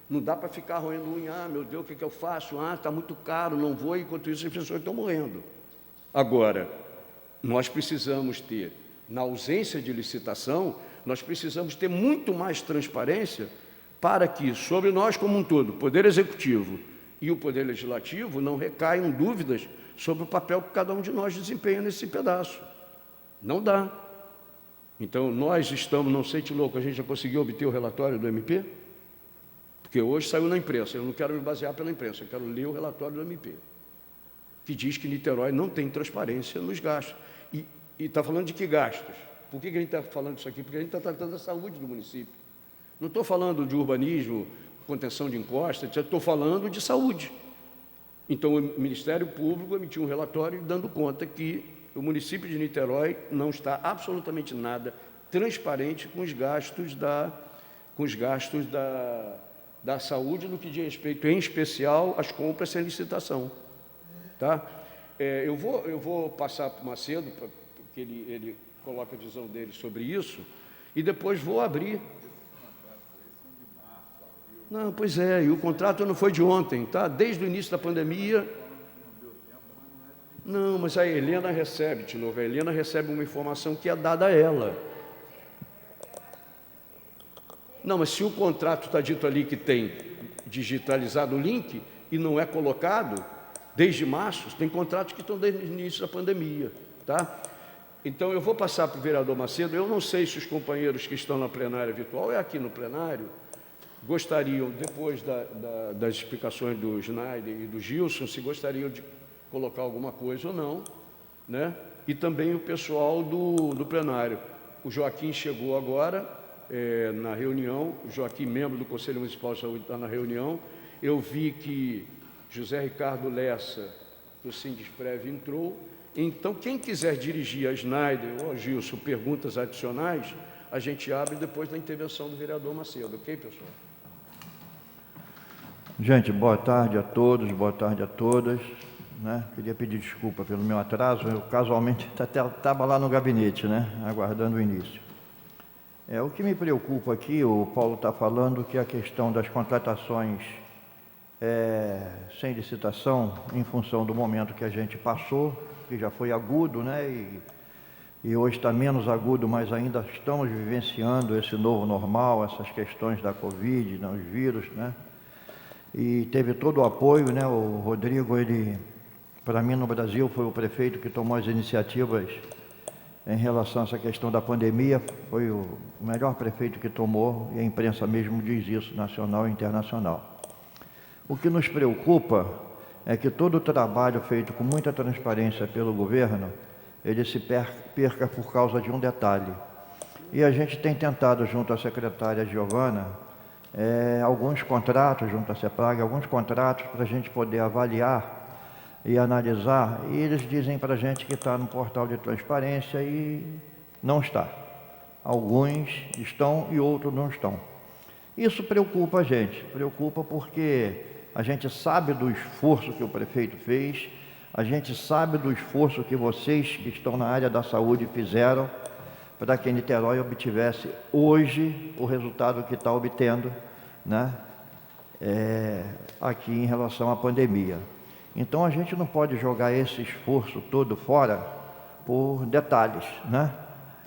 Não dá para ficar roendo unha, meu Deus, o que eu faço? Está muito caro, não vou, enquanto isso as pessoas estão morrendo. Agora, nós precisamos ter, na ausência de licitação, nós precisamos ter muito mais transparência para que, sobre nós como um todo, o Poder Executivo e o Poder Legislativo, não recaiam dúvidas sobre o papel que cada um de nós desempenha nesse pedaço. Não dá. Então, nós estamos, não sei, louco, a gente já conseguiu obter o relatório do MP? Porque hoje saiu na imprensa, eu não quero me basear pela imprensa, eu quero ler o relatório do MP, que diz que Niterói não tem transparência nos gastos. E está falando de que gastos? Por que a gente está falando disso aqui? Porque a gente está tratando da saúde do município. Não estou falando de urbanismo, contenção de encostas, estou falando de saúde. Então, o Ministério Público emitiu um relatório dando conta que o município de Niterói não está absolutamente nada transparente com os gastos da saúde no que diz respeito, em especial, às compras sem licitação. Tá? Eu vou passar para o Macedo, para que ele coloque a visão dele sobre isso, e depois vou abrir. Não, pois é, e o contrato não foi de ontem, tá? Desde o início da pandemia. Não, mas a Helena recebe, de novo, a Helena recebe uma informação que é dada a ela. Não, mas se o contrato está dito ali que tem digitalizado o link e não é colocado, desde março, tem contratos que estão desde o início da pandemia, tá? Então, eu vou passar para o vereador Macedo. Eu não sei se os companheiros que estão na plenária virtual, é aqui no plenário, gostariam, depois das explicações do Schneider e do Gilson, se gostariam de colocar alguma coisa ou não, né? E também o pessoal do plenário. O Joaquim chegou agora na reunião, o Joaquim, membro do Conselho Municipal de Saúde, está na reunião. Eu vi que José Ricardo Lessa, do Sindesprev, entrou. Então, quem quiser dirigir a Schneider ou a Gilson perguntas adicionais, a gente abre depois da intervenção do vereador Macedo, ok, pessoal? Gente, boa tarde a todos, boa tarde a todas. Né? Queria pedir desculpa pelo meu atraso, eu casualmente estava lá no gabinete, né? Aguardando o início. O que me preocupa aqui, o Paulo está falando que a questão das contratações sem licitação, em função do momento que a gente passou, que já foi agudo, né? E hoje está menos agudo, mas ainda estamos vivenciando esse novo normal, essas questões da Covid, né? Os vírus, né? E teve todo o apoio, né? O Rodrigo, ele, para mim, no Brasil, foi o prefeito que tomou as iniciativas em relação a essa questão da pandemia, foi o melhor prefeito que tomou, e a imprensa mesmo diz isso, nacional e internacional. O que nos preocupa é que todo o trabalho feito com muita transparência pelo governo, ele se perca por causa de um detalhe. E a gente tem tentado, junto à secretária Giovana, alguns contratos, junto à CEPLAG, alguns contratos para a gente poder avaliar e analisar, e eles dizem para a gente que está no portal de transparência e não está. Alguns estão e outros não estão. Isso preocupa a gente, preocupa porque a gente sabe do esforço que o prefeito fez, a gente sabe do esforço que vocês que estão na área da saúde fizeram para que Niterói obtivesse hoje o resultado que está obtendo, né? Aqui em relação à pandemia. Então a gente não pode jogar esse esforço todo fora por detalhes, né?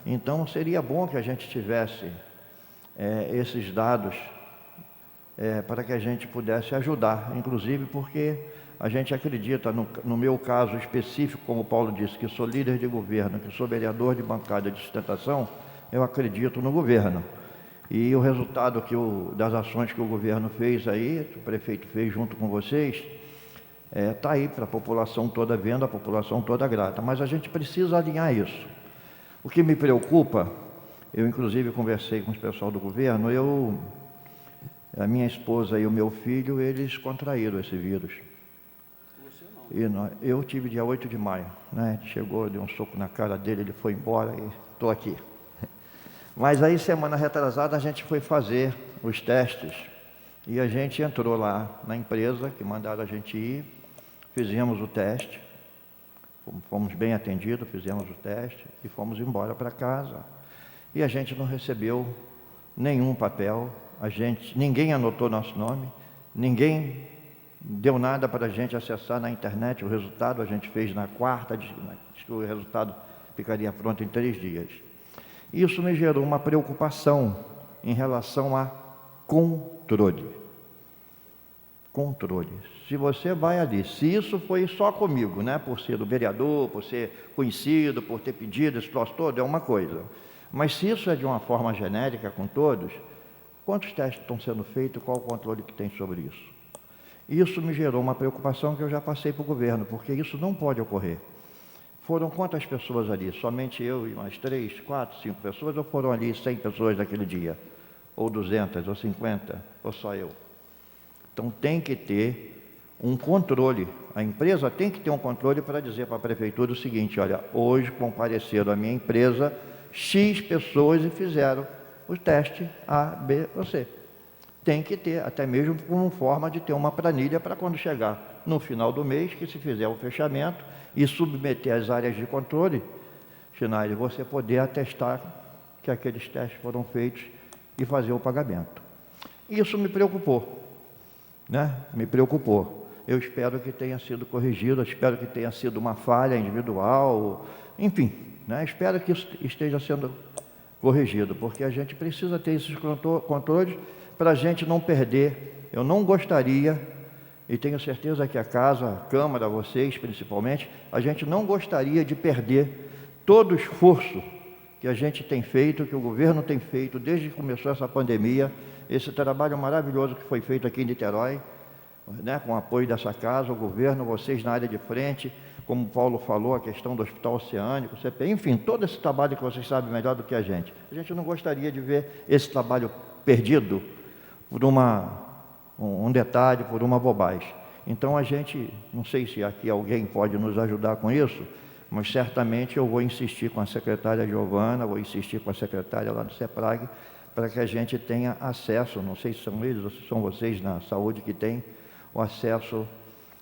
Então seria bom que a gente tivesse esses dados para que a gente pudesse ajudar, inclusive porque a gente acredita, no meu caso específico, como o Paulo disse, que sou líder de governo, que sou vereador de bancada de sustentação, eu acredito no governo. E o resultado das ações que o governo fez aí, que o prefeito fez junto com vocês, está aí para a população toda vendo, a população toda grata. Mas a gente precisa alinhar isso. O que me preocupa, eu inclusive conversei com o pessoal do governo, a minha esposa e o meu filho, eles contraíram esse vírus. Eu tive dia 8 de maio, né? Chegou, deu um soco na cara dele, ele foi embora e estou aqui. Mas aí, semana retrasada, a gente foi fazer os testes e a gente entrou lá na empresa, que mandaram a gente ir, fizemos o teste, fomos bem atendidos, fizemos o teste e fomos embora para casa. E a gente não recebeu nenhum papel, ninguém anotou nosso nome, ninguém deu nada para a gente acessar na internet. O resultado a gente fez na quarta, diz que o resultado ficaria pronto em 3 dias. Isso me gerou uma preocupação em relação a controle. Controle. Se você vai ali, se isso foi só comigo, né, por ser o vereador, por ser conhecido, por ter pedido esse troço todo, é uma coisa. Mas se isso é de uma forma genérica com todos, quantos testes estão sendo feitos, qual o controle que tem sobre isso? Isso me gerou uma preocupação que eu já passei para o governo, porque isso não pode ocorrer. Foram quantas pessoas ali? Somente eu e mais 3, 4, 5 pessoas, ou foram ali 100 pessoas naquele dia? Ou 200, ou 50, ou só eu? Então tem que ter um controle. A empresa tem que ter um controle para dizer para a prefeitura o seguinte: olha, hoje compareceram à minha empresa X pessoas e fizeram o teste A, B ou C. Tem que ter, até mesmo como forma de ter uma planilha para quando chegar no final do mês, que se fizer o fechamento e submeter as áreas de controle, Schneider, você poder atestar que aqueles testes foram feitos e fazer o pagamento. Isso me preocupou, né? Me preocupou. Eu espero que tenha sido corrigido, espero que tenha sido uma falha individual, enfim, né? Espero que isso esteja sendo corrigido, porque a gente precisa ter esses controles para a gente não perder. Eu não gostaria, e tenho certeza que a casa, a Câmara, vocês principalmente, a gente não gostaria de perder todo o esforço que a gente tem feito, que o governo tem feito desde que começou essa pandemia, esse trabalho maravilhoso que foi feito aqui em Niterói, né, com o apoio dessa casa, o governo, vocês na área de frente, como o Paulo falou, a questão do Hospital Oceânico, CPI, enfim, todo esse trabalho que vocês sabem melhor do que a gente. A gente não gostaria de ver esse trabalho perdido por um detalhe, por uma bobagem. Então a gente, não sei se aqui alguém pode nos ajudar com isso, mas certamente eu vou insistir com a secretária Giovana, vou insistir com a secretária lá do CEPRAG, para que a gente tenha acesso, não sei se são eles ou se são vocês na saúde que têm o acesso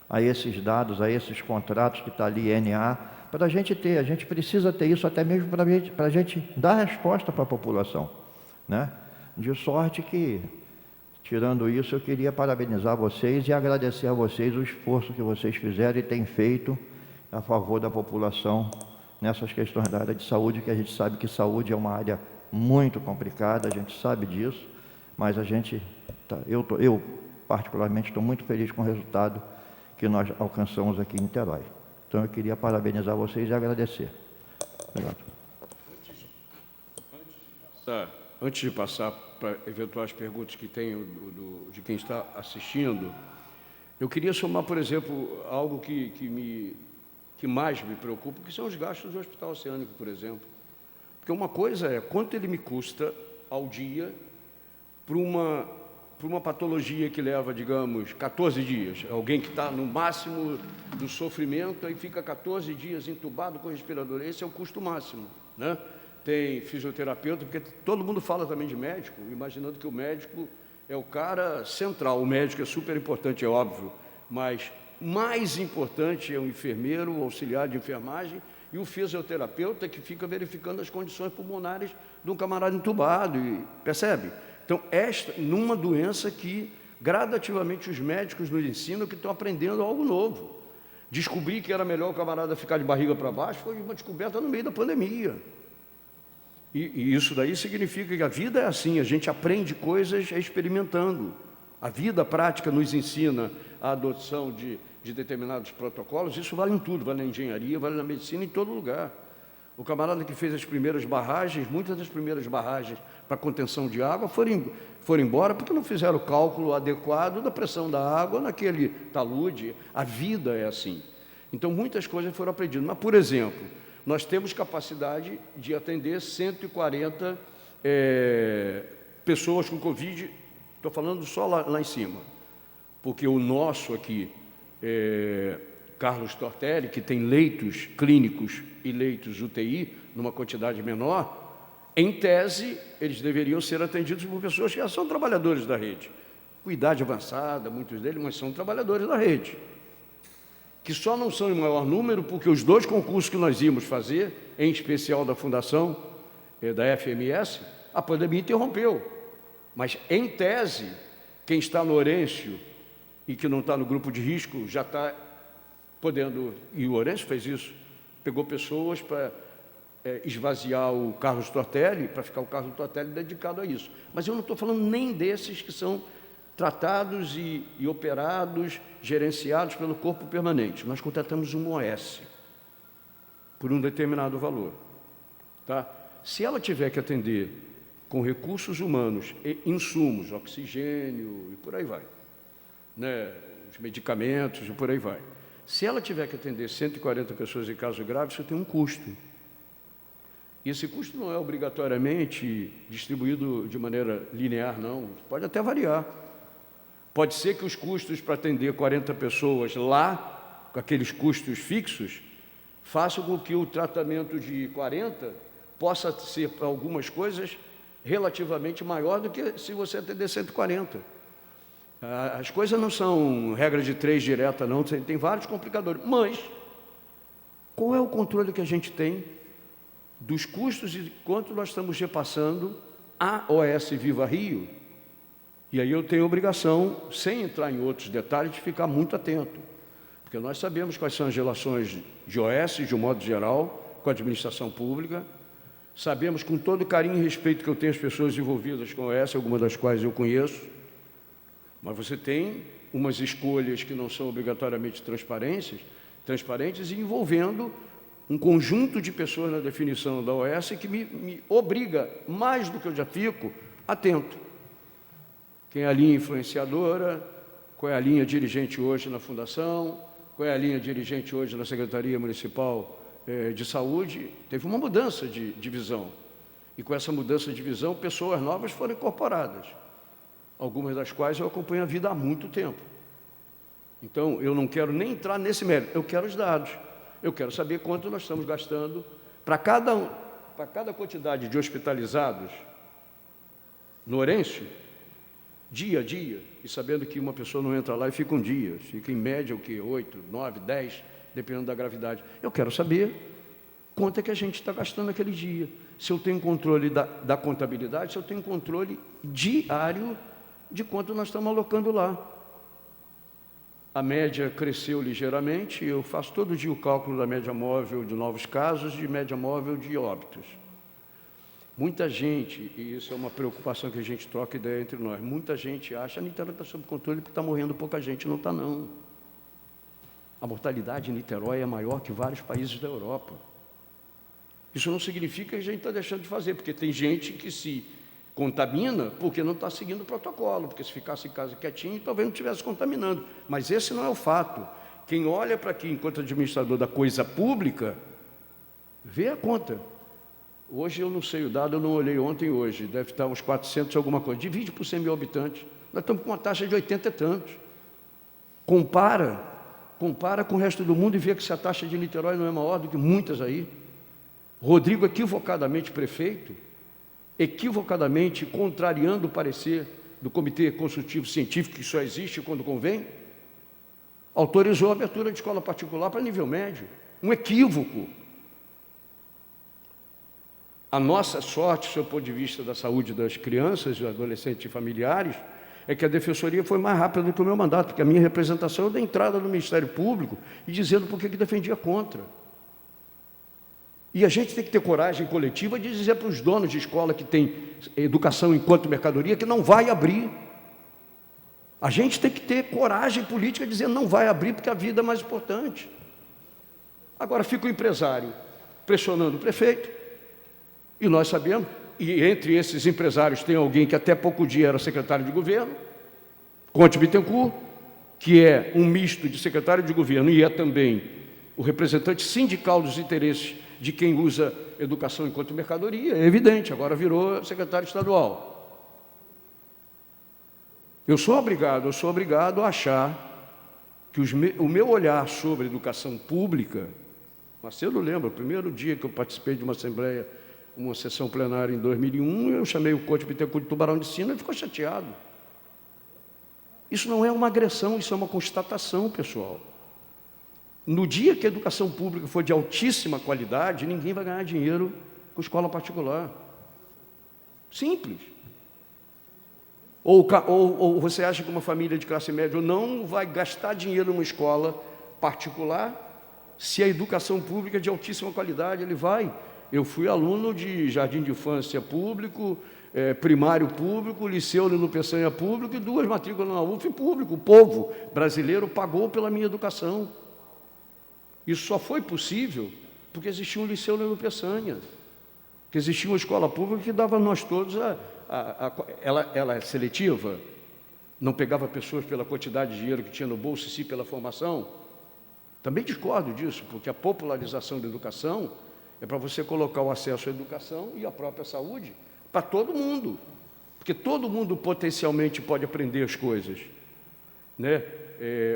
a esses dados, a esses contratos que está ali, NA, para a gente ter, a gente precisa ter isso até mesmo para a gente dar resposta para a população, né? De sorte que, tirando isso, eu queria parabenizar vocês e agradecer a vocês o esforço que vocês fizeram e têm feito a favor da população nessas questões da área de saúde, que a gente sabe que saúde é uma área muito complicada, a gente sabe disso, mas a gente, eu particularmente estou muito feliz com o resultado que nós alcançamos aqui em Niterói. Então eu queria parabenizar vocês e agradecer. Obrigado. Antes de passar para eventuais perguntas que tenho de quem está assistindo, eu queria somar, por exemplo, algo que mais me preocupa, que são os gastos do Hospital Oceânico, por exemplo. Porque uma coisa é quanto ele me custa ao dia para uma patologia que leva, digamos, 14 dias. Alguém que está no máximo do sofrimento e fica 14 dias entubado com respirador. Esse é o custo máximo, né? Tem fisioterapeuta, porque todo mundo fala também de médico, imaginando que o médico é o cara central. O médico é super importante, é óbvio, mas mais importante é o enfermeiro, o auxiliar de enfermagem e o fisioterapeuta que fica verificando as condições pulmonares de um camarada entubado, percebe? Então, numa doença que gradativamente os médicos nos ensinam que estão aprendendo algo novo. Descobrir que era melhor o camarada ficar de barriga para baixo foi uma descoberta no meio da pandemia. E isso daí significa que a vida é assim, a gente aprende coisas experimentando. A vida prática nos ensina a adoção de determinados protocolos, isso vale em tudo, vale na engenharia, vale na medicina, em todo lugar. O camarada que fez as primeiras barragens, muitas das primeiras barragens para contenção de água foram embora porque não fizeram o cálculo adequado da pressão da água naquele talude. A vida é assim. Então, muitas coisas foram aprendidas. Mas, por exemplo, nós temos capacidade de atender 140 pessoas com Covid, estou falando só lá em cima, porque o nosso aqui, Carlos Tortelli, que tem leitos clínicos e leitos UTI, numa quantidade menor, em tese, eles deveriam ser atendidos por pessoas que já são trabalhadores da rede, com idade avançada, muitos deles, mas são trabalhadores da rede, que só não são em maior número porque os 2 concursos que nós íamos fazer, em especial da Fundação, da FMS, a pandemia interrompeu. Mas, em tese, quem está no Horêncio e que não está no grupo de risco já está podendo, e o Horêncio fez isso, pegou pessoas para esvaziar o Carlos Tortelli, para ficar o Carlos Tortelli dedicado a isso. Mas eu não estou falando nem desses que são tratados e operados, gerenciados pelo corpo permanente. Nós contratamos um OS por um determinado valor. Tá? Se ela tiver que atender com recursos humanos e insumos, oxigênio e por aí vai, né? Os medicamentos e por aí vai. Se ela tiver que atender 140 pessoas em caso grave, isso tem um custo. E esse custo não é obrigatoriamente distribuído de maneira linear, não. Pode até variar. Pode ser que os custos para atender 40 pessoas lá, com aqueles custos fixos, façam com que o tratamento de 40 possa ser, para algumas coisas, relativamente maior do que se você atender 140. As coisas não são regra de 3 direta, não, tem vários complicadores. Mas, qual é o controle que a gente tem dos custos e quanto nós estamos repassando à OS Viva Rio? E aí eu tenho a obrigação, sem entrar em outros detalhes, de ficar muito atento. Porque nós sabemos quais são as relações de OS, de um modo geral, com a administração pública. Sabemos com todo o carinho e respeito que eu tenho as pessoas envolvidas com OS, algumas das quais eu conheço. Mas você tem umas escolhas que não são obrigatoriamente transparentes e envolvendo um conjunto de pessoas na definição da OS que me obriga, mais do que eu já fico, atento. Quem é a linha influenciadora, qual é a linha dirigente hoje na Fundação, qual é a linha dirigente hoje na Secretaria Municipal de Saúde. Teve uma mudança de visão. E com essa mudança de visão, pessoas novas foram incorporadas, algumas das quais eu acompanho a vida há muito tempo. Então, eu não quero nem entrar nesse mérito, eu quero os dados. Eu quero saber quanto nós estamos gastando para cada quantidade de hospitalizados no Ourense, dia a dia, e sabendo que uma pessoa não entra lá e fica um dia, fica em média o quê? 8, 9, 10, dependendo da gravidade. Eu quero saber quanto é que a gente está gastando naquele dia. Se eu tenho controle da contabilidade, se eu tenho controle diário de quanto nós estamos alocando lá. A média cresceu ligeiramente, eu faço todo dia o cálculo da média móvel de novos casos e média móvel de óbitos. Muita gente, e isso é uma preocupação que a gente troca ideia entre nós, muita gente acha que a Niterói está sob controle porque está morrendo pouca gente. Não está, não. A mortalidade em Niterói é maior que vários países da Europa. Isso não significa que a gente está deixando de fazer, porque tem gente que se contamina porque não está seguindo o protocolo, porque se ficasse em casa quietinho, talvez não estivesse contaminando. Mas esse não é o fato. Quem olha para aqui enquanto administrador da coisa pública, vê a conta. Hoje eu não sei o dado, eu não olhei ontem e hoje, deve estar uns 400 e alguma coisa. Divide por 100 mil habitantes, nós estamos com uma taxa de 80 e tantos. Compara com o resto do mundo e vê que se a taxa de Niterói não é maior do que muitas aí. Rodrigo, equivocadamente prefeito, equivocadamente contrariando o parecer do Comitê Consultivo Científico, que só existe quando convém, autorizou a abertura de escola particular para nível médio. Um equívoco. A nossa sorte, do ponto de vista da saúde das crianças, adolescentes e familiares, é que a Defensoria foi mais rápida do que o meu mandato, porque a minha representação é da entrada no Ministério Público e dizendo por que defendia contra. E a gente tem que ter coragem coletiva de dizer para os donos de escola que tem educação enquanto mercadoria que não vai abrir. A gente tem que ter coragem política de dizer não vai abrir porque a vida é mais importante. Agora fica o empresário pressionando o prefeito, e nós sabemos, e entre esses empresários tem alguém que até pouco dia era secretário de governo, Conte Bittencourt, que é um misto de secretário de governo e é também o representante sindical dos interesses de quem usa educação enquanto mercadoria, é evidente, agora virou secretário estadual. Eu sou obrigado a achar que o meu olhar sobre educação pública, Marcelo lembra, o primeiro dia que eu participei de uma assembleia, uma sessão plenária em 2001, eu chamei o Conte Bittencourt de tubarão de sino e ele ficou chateado. Isso não é uma agressão, isso é uma constatação, pessoal. No dia que a educação pública for de altíssima qualidade, ninguém vai ganhar dinheiro com escola particular. Simples. Ou você acha que uma família de classe média não vai gastar dinheiro numa escola particular se a educação pública é de altíssima qualidade? Ele vai. Eu fui aluno de jardim de infância público, primário público, liceu no Peçanha público e 2 matrículas na UF público. O povo brasileiro pagou pela minha educação. Isso só foi possível porque existia um liceu no Peçanha, que existia uma escola pública que dava a nós todos ela é seletiva, não pegava pessoas pela quantidade de dinheiro que tinha no bolso, e sim pela formação. Também discordo disso, porque a popularização da educação é para você colocar o acesso à educação e à própria saúde para todo mundo, porque todo mundo potencialmente pode aprender as coisas, né?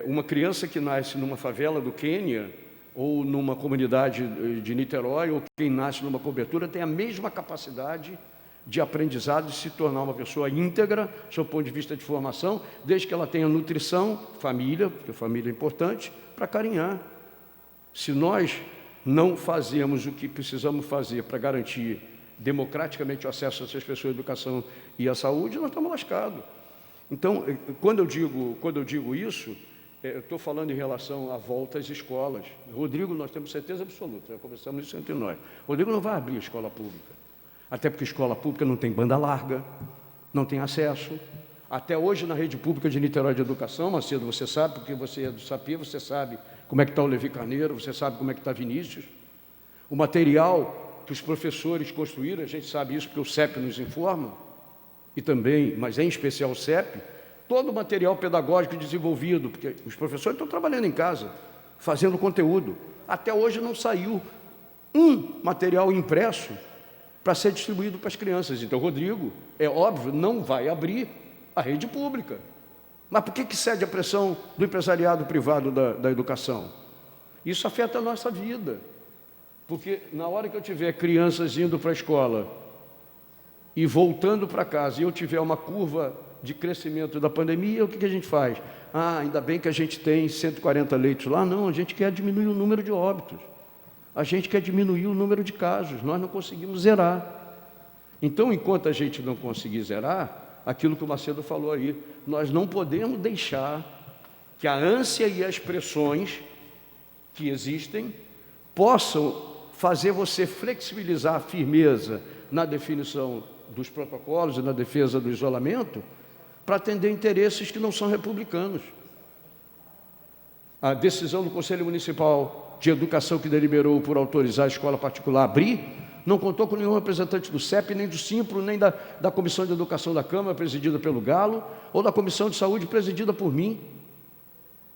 Uma criança que nasce numa favela do Quênia ou numa comunidade de Niterói, ou quem nasce numa cobertura, tem a mesma capacidade de aprendizado, de se tornar uma pessoa íntegra, do seu ponto de vista de formação, desde que ela tenha nutrição, família, porque família é importante, para carinhar. Se nós não fazemos o que precisamos fazer para garantir democraticamente o acesso dessas pessoas à educação e à saúde, nós estamos lascados. Então, quando eu digo isso, eu estou falando em relação à volta às escolas. Rodrigo, nós temos certeza absoluta, já conversamos isso entre nós. Rodrigo não vai abrir a escola pública, até porque a escola pública não tem banda larga, não tem acesso. Até hoje, na rede pública de Niterói de Educação, Macedo, você sabe, porque você é do SAPI, você sabe como é que está o Levi Carneiro, você sabe como é que está Vinícius. O material que os professores construíram, a gente sabe isso porque o CEP nos informa, e também, mas em especial o CEP, todo o material pedagógico desenvolvido, porque os professores estão trabalhando em casa, fazendo conteúdo. Até hoje não saiu um material impresso para ser distribuído para as crianças. Então, Rodrigo, é óbvio, não vai abrir a rede pública. Mas por que cede a pressão do empresariado privado da educação? Isso afeta a nossa vida. Porque na hora que eu tiver crianças indo para a escola e voltando para casa, e eu tiver uma curva de crescimento da pandemia, o que a gente faz? Ainda bem que a gente tem 140 leitos lá. Não, a gente quer diminuir o número de óbitos. A gente quer diminuir o número de casos. Nós não conseguimos zerar. Então, enquanto a gente não conseguir zerar, aquilo que o Macedo falou aí, nós não podemos deixar que a ânsia e as pressões que existem possam fazer você flexibilizar a firmeza na definição dos protocolos e na defesa do isolamento para atender interesses que não são republicanos. A decisão do Conselho Municipal de Educação que deliberou por autorizar a escola particular a abrir não contou com nenhum representante do CEP, nem do Simpro, nem da Comissão de Educação da Câmara, presidida pelo Galo, ou da Comissão de Saúde, presidida por mim.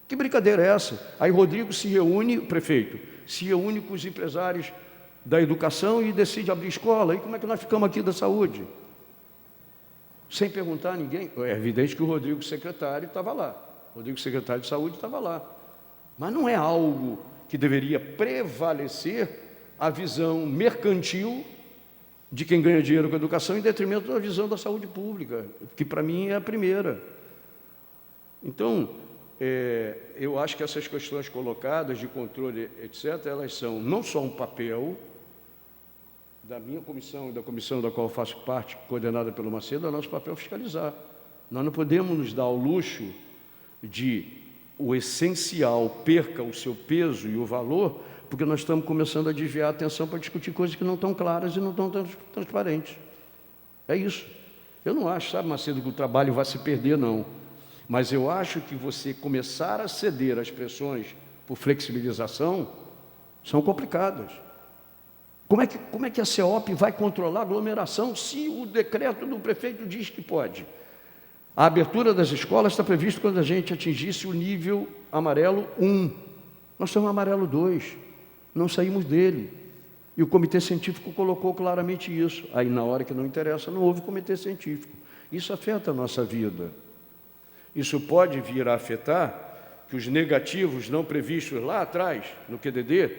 Que brincadeira é essa? Aí Rodrigo se reúne, o prefeito, se reúne com os empresários da educação e decide abrir escola. E como é que nós ficamos aqui da saúde? Sem perguntar a ninguém. É evidente que o Rodrigo, secretário, estava lá. O Rodrigo, secretário de saúde, estava lá. Mas não é algo que deveria prevalecer a visão mercantil de quem ganha dinheiro com a educação em detrimento da visão da saúde pública, que para mim é a primeira. Então, eu acho que essas questões colocadas de controle, etc., elas são não só um papel da minha comissão e da comissão da qual eu faço parte, coordenada pelo Macedo, é nosso papel fiscalizar. Nós não podemos nos dar ao luxo de o essencial perca o seu peso e o valor, porque nós estamos começando a desviar a atenção para discutir coisas que não estão claras e não estão transparentes. É isso. Eu não acho, sabe, Macedo, que o trabalho vai se perder, não. Mas eu acho que você começar a ceder às pressões por flexibilização são complicadas. Como é que a CEOP vai controlar a aglomeração se o decreto do prefeito diz que pode? A abertura das escolas está prevista quando a gente atingisse o nível amarelo 1. Nós estamos no amarelo 2, não saímos dele. E o comitê científico colocou claramente isso. Aí, na hora que não interessa, não houve comitê científico. Isso afeta a nossa vida. Isso pode vir a afetar que os negativos não previstos lá atrás, no QDD,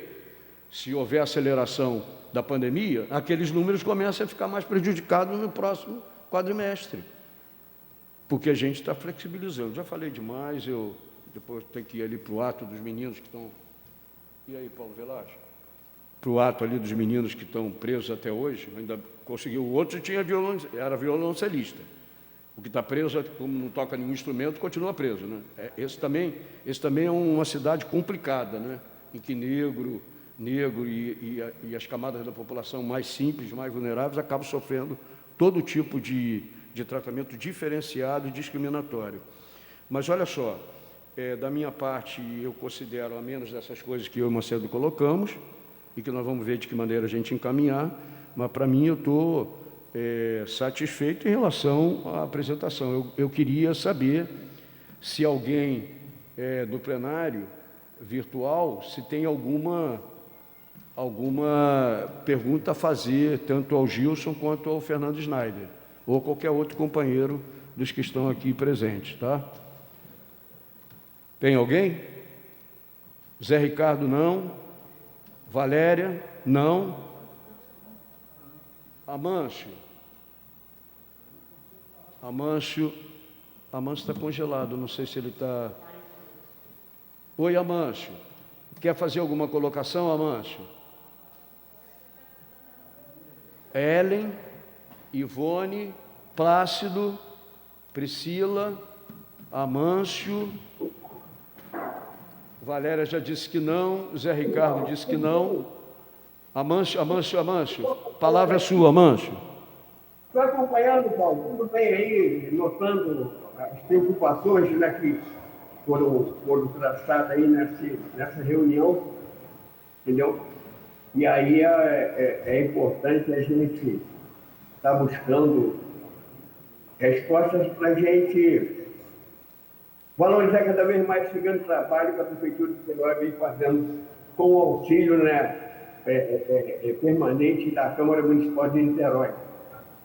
se houver aceleração da pandemia, aqueles números começam a ficar mais prejudicados no próximo quadrimestre. Porque a gente está flexibilizando. Já falei demais, eu depois tenho que ir ali para o ato dos meninos que estão... E aí, Paulo Velasco? Para o ato ali dos meninos que estão presos até hoje, ainda conseguiu. O outro era violoncelista. O que está preso, como não toca nenhum instrumento, continua preso, né? Esse também é uma cidade complicada, né? Em que negro e as camadas da população mais simples, mais vulneráveis, acabam sofrendo todo tipo de tratamento diferenciado e discriminatório. Mas olha só, da minha parte, eu considero, a menos dessas coisas que eu e o Macedo colocamos, e que nós vamos ver de que maneira a gente encaminhar, mas para mim eu estou satisfeito em relação à apresentação. Eu queria saber se alguém do plenário virtual, se tem alguma pergunta a fazer, tanto ao Gilson quanto ao Fernando Schneider, ou qualquer outro companheiro dos que estão aqui presentes, tá? Tem alguém? Zé Ricardo, não. Valéria, não. Amâncio está congelado, não sei se ele está... Oi, Amâncio. Quer fazer alguma colocação, Amâncio? Ellen, Ivone, Plácido, Priscila, Amâncio, Valéria já disse que não, Zé Ricardo disse que não. Amâncio, palavra é sua, Amâncio. Estou acompanhando, Paulo, tudo bem aí, notando as preocupações, né, que foram traçadas aí nessa reunião, entendeu? E aí é importante a gente estar buscando respostas para a gente valorizar cada vez mais esse grande trabalho que a Prefeitura de Niterói vem fazendo com o auxílio, né, permanente da Câmara Municipal de Niterói.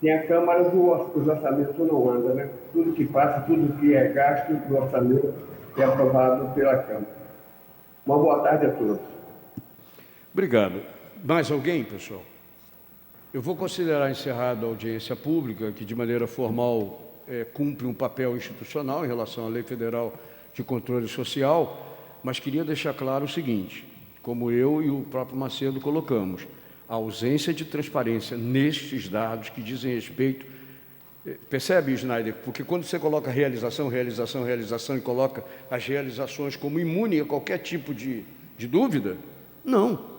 Sem a Câmara, os orçamentos não andam, né? Tudo que passa, tudo que é gasto do orçamento é aprovado pela Câmara. Uma boa tarde a todos. Obrigado. Mais alguém, pessoal? Eu vou considerar encerrada a audiência pública, que de maneira formal cumpre um papel institucional em relação à Lei Federal de Controle Social, mas queria deixar claro o seguinte, como eu e o próprio Macedo colocamos, a ausência de transparência nestes dados que dizem respeito... Percebe, Schneider? Porque quando você coloca realização, realização, realização e coloca as realizações como imune a qualquer tipo de dúvida, não.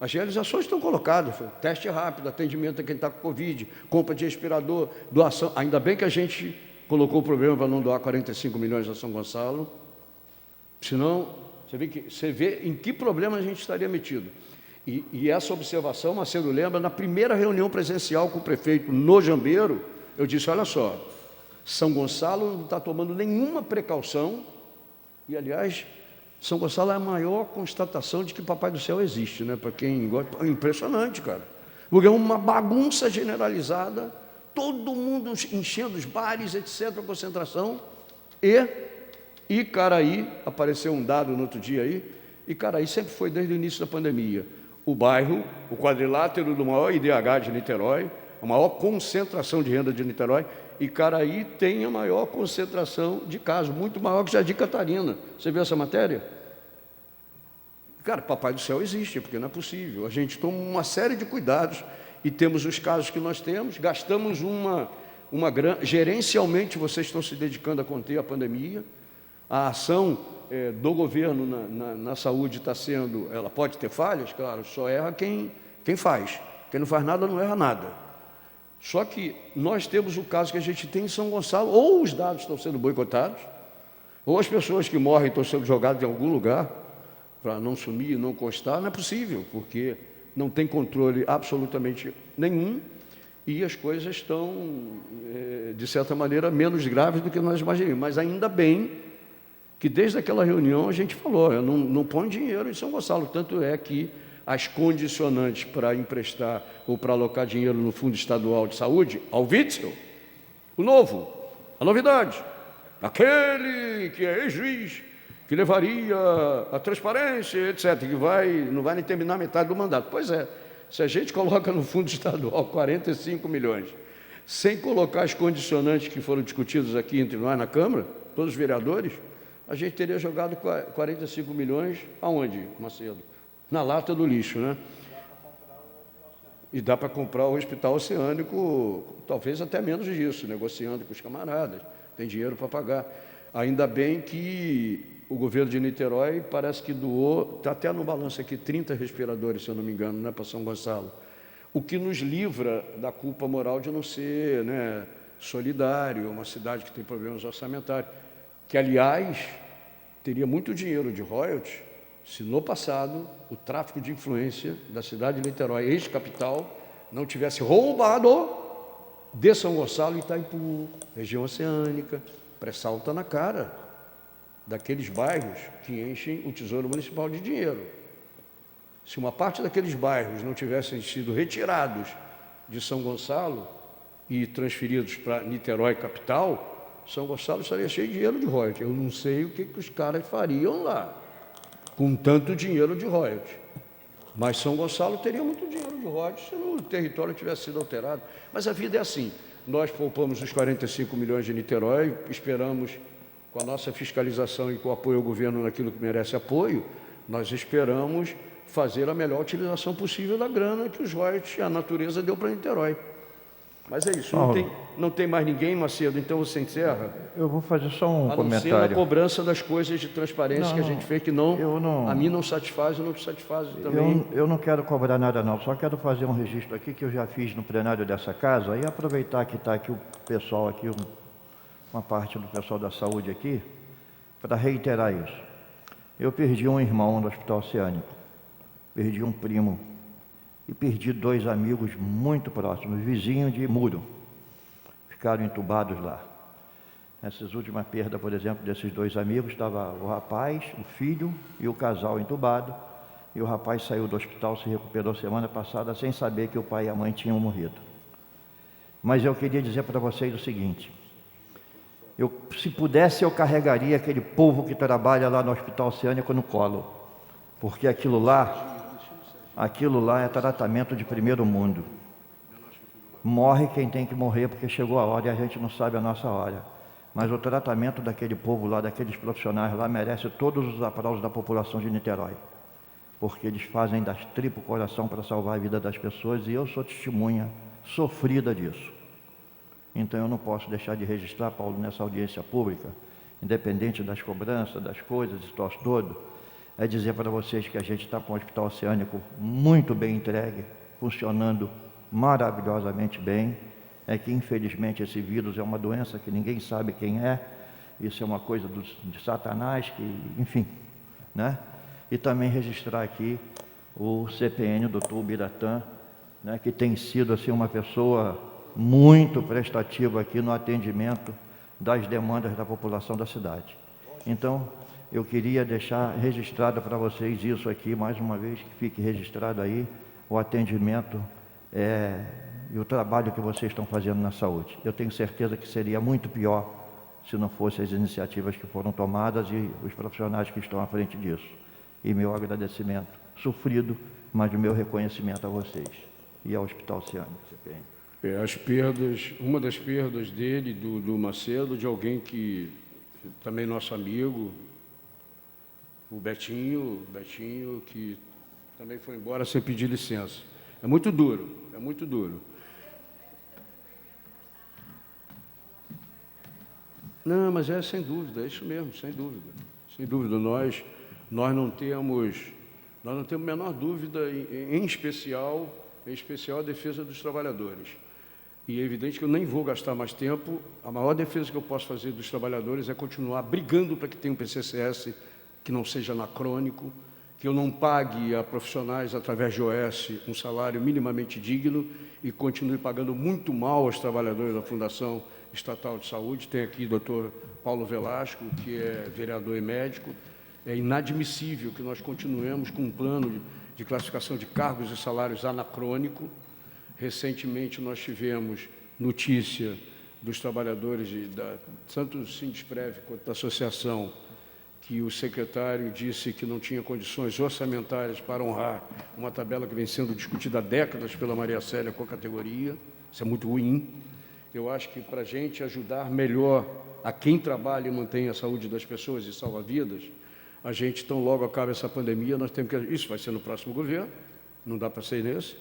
As realizações estão colocadas, teste rápido, atendimento a quem está com Covid, compra de respirador, doação. Ainda bem que a gente colocou o problema para não doar 45 milhões a São Gonçalo, senão você vê em que problema a gente estaria metido. E essa observação, Macedo lembra, na primeira reunião presencial com o prefeito no Jambeiro, eu disse, olha só, São Gonçalo não está tomando nenhuma precaução, e aliás, São Gonçalo é a maior constatação de que Papai do Céu existe, né? Para quem gosta, é impressionante, cara. Porque é uma bagunça generalizada, todo mundo enchendo os bares, etc., concentração, e Icaraí, apareceu um dado no outro dia aí, Icaraí sempre foi desde o início da pandemia, o bairro, o quadrilátero do maior IDH de Niterói, a maior concentração de renda de Niterói, Icaraí tem a maior concentração de casos, muito maior que Jardim Catarina. Você viu essa matéria? Cara, Papai do Céu existe, porque não é possível. A gente toma uma série de cuidados e temos os casos que nós temos, gastamos gerencialmente vocês estão se dedicando a conter a pandemia, a ação do governo na saúde está sendo, ela pode ter falhas, claro, só erra quem faz. Quem não faz nada não erra nada. Só que nós temos o caso que a gente tem em São Gonçalo, ou os dados estão sendo boicotados, ou as pessoas que morrem estão sendo jogadas em algum lugar para não sumir, não constar, não é possível, porque não tem controle absolutamente nenhum e as coisas estão, de certa maneira, menos graves do que nós imaginamos. Mas ainda bem que desde aquela reunião a gente falou, não põe dinheiro em São Gonçalo, tanto é que as condicionantes para emprestar ou para alocar dinheiro no Fundo Estadual de Saúde, ao Witzel, o novo, a novidade, aquele que é ex-juiz, que levaria a transparência, etc., que não vai nem terminar metade do mandato. Pois é, se a gente coloca no Fundo Estadual 45 milhões, sem colocar as condicionantes que foram discutidas aqui entre nós na Câmara, todos os vereadores, a gente teria jogado 45 milhões aonde, Macedo? Na lata do lixo, né? E dá para comprar o Hospital Oceânico, talvez até menos disso, negociando com os camaradas, tem dinheiro para pagar. Ainda bem que o governo de Niterói parece que doou, está até no balanço aqui, 30 respiradores, se eu não me engano, né, para São Gonçalo. O que nos livra da culpa moral de não ser, né, solidário, uma cidade que tem problemas orçamentários, que, aliás, teria muito dinheiro de royalties se no passado o tráfico de influência da cidade de Niterói, ex-capital, não tivesse roubado de São Gonçalo e Itaipu, região oceânica, pré-sal está na cara daqueles bairros que enchem o Tesouro Municipal de dinheiro. Se uma parte daqueles bairros não tivessem sido retirados de São Gonçalo e transferidos para Niterói, capital, São Gonçalo estaria cheio de dinheiro de royalties. Eu não sei o que os caras fariam lá com tanto dinheiro de royalties. Mas São Gonçalo teria muito dinheiro de royalties se o território tivesse sido alterado. Mas a vida é assim. Nós poupamos os 45 milhões de Niterói, esperamos, com a nossa fiscalização e com o apoio ao governo naquilo que merece apoio, nós esperamos fazer a melhor utilização possível da grana que os royalties, a natureza deu para Niterói. Mas é isso, não tem mais ninguém, Macedo, então você encerra? Eu vou fazer só um a não comentário. ser na cobrança das coisas de transparência que a gente fez, que a mim não satisfaz e não te satisfaz também. Eu não quero cobrar nada não, só quero fazer um registro aqui que eu já fiz no plenário dessa casa e aproveitar que está aqui o pessoal aqui, uma parte do pessoal da saúde aqui, para reiterar isso. Eu perdi um irmão no Hospital Oceânico, perdi um primo e perdi 2 amigos muito próximos, vizinhos de muro. ficaram entubados lá. Essas últimas perdas, por exemplo, desses 2 amigos, estava o rapaz, o filho e o casal entubado, e o rapaz saiu do hospital, se recuperou semana passada, sem saber que o pai e a mãe tinham morrido. Mas eu queria dizer para vocês o seguinte: se pudesse, eu carregaria aquele povo que trabalha lá no Hospital Oceânico no colo, porque aquilo lá é tratamento de primeiro mundo. Morre quem tem que morrer, porque chegou a hora e a gente não sabe a nossa hora. Mas o tratamento daquele povo lá, daqueles profissionais lá, merece todos os aplausos da população de Niterói, porque eles fazem das tripas o coração para salvar a vida das pessoas, e eu sou testemunha sofrida disso. Então eu não posso deixar de registrar, Paulo, nessa audiência pública, independente das cobranças, das coisas, esse troço todo, é dizer para vocês que a gente está com o Hospital Oceânico muito bem entregue, funcionando maravilhosamente bem. É que infelizmente esse vírus é uma doença que ninguém sabe quem é, isso é uma coisa de Satanás, que, enfim, né? E também registrar aqui o CPN, Dr. Ubiratã, né, que tem sido assim uma pessoa muito prestativa aqui no atendimento das demandas da população da cidade. Então, eu queria deixar registrado para vocês isso aqui, mais uma vez, que fique registrado aí, o atendimento e o trabalho que vocês estão fazendo na saúde. Eu tenho certeza que seria muito pior se não fossem as iniciativas que foram tomadas e os profissionais que estão à frente disso. E meu agradecimento, sofrido, mas o meu reconhecimento a vocês e ao Hospital Oceânico. As perdas, uma das perdas dele, do Macedo, de alguém que também nosso amigo, o Betinho, que também foi embora sem pedir licença. É muito duro, é muito duro. Não, mas sem dúvida, é isso mesmo, sem dúvida. Sem dúvida, nós não temos a menor dúvida, em especial a defesa dos trabalhadores. E é evidente que eu nem vou gastar mais tempo. A maior defesa que eu posso fazer dos trabalhadores é continuar brigando para que tenha um PCCS que não seja anacrônico, que eu não pague a profissionais através de OS um salário minimamente digno e continue pagando muito mal aos trabalhadores da Fundação Estatal de Saúde. Tem aqui o Dr. Paulo Velasco, que é vereador e médico. É inadmissível que nós continuemos com um plano de classificação de cargos e salários anacrônico. Recentemente nós tivemos notícia dos trabalhadores tanto do Sindesprev quanto da associação, que o secretário disse que não tinha condições orçamentárias para honrar uma tabela que vem sendo discutida há décadas pela Maria Célia com a categoria. Isso é muito ruim. Eu acho que para a gente ajudar melhor a quem trabalha e mantém a saúde das pessoas e salva vidas, a gente, tão logo acaba essa pandemia, nós temos que... Isso vai ser no próximo governo, não dá para ser nesse.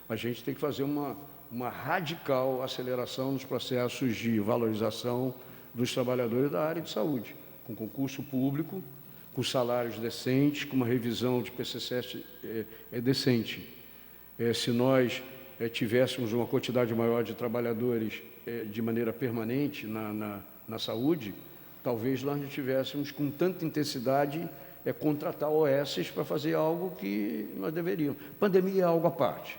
A gente tem que fazer uma radical aceleração nos processos de valorização dos trabalhadores da área de saúde, com concurso público, com salários decentes, com uma revisão de PCCS decente. Se nós tivéssemos uma quantidade maior de trabalhadores de maneira permanente na saúde, talvez nós não tivéssemos com tanta intensidade contratar OS para fazer algo que nós deveríamos. Pandemia é algo à parte.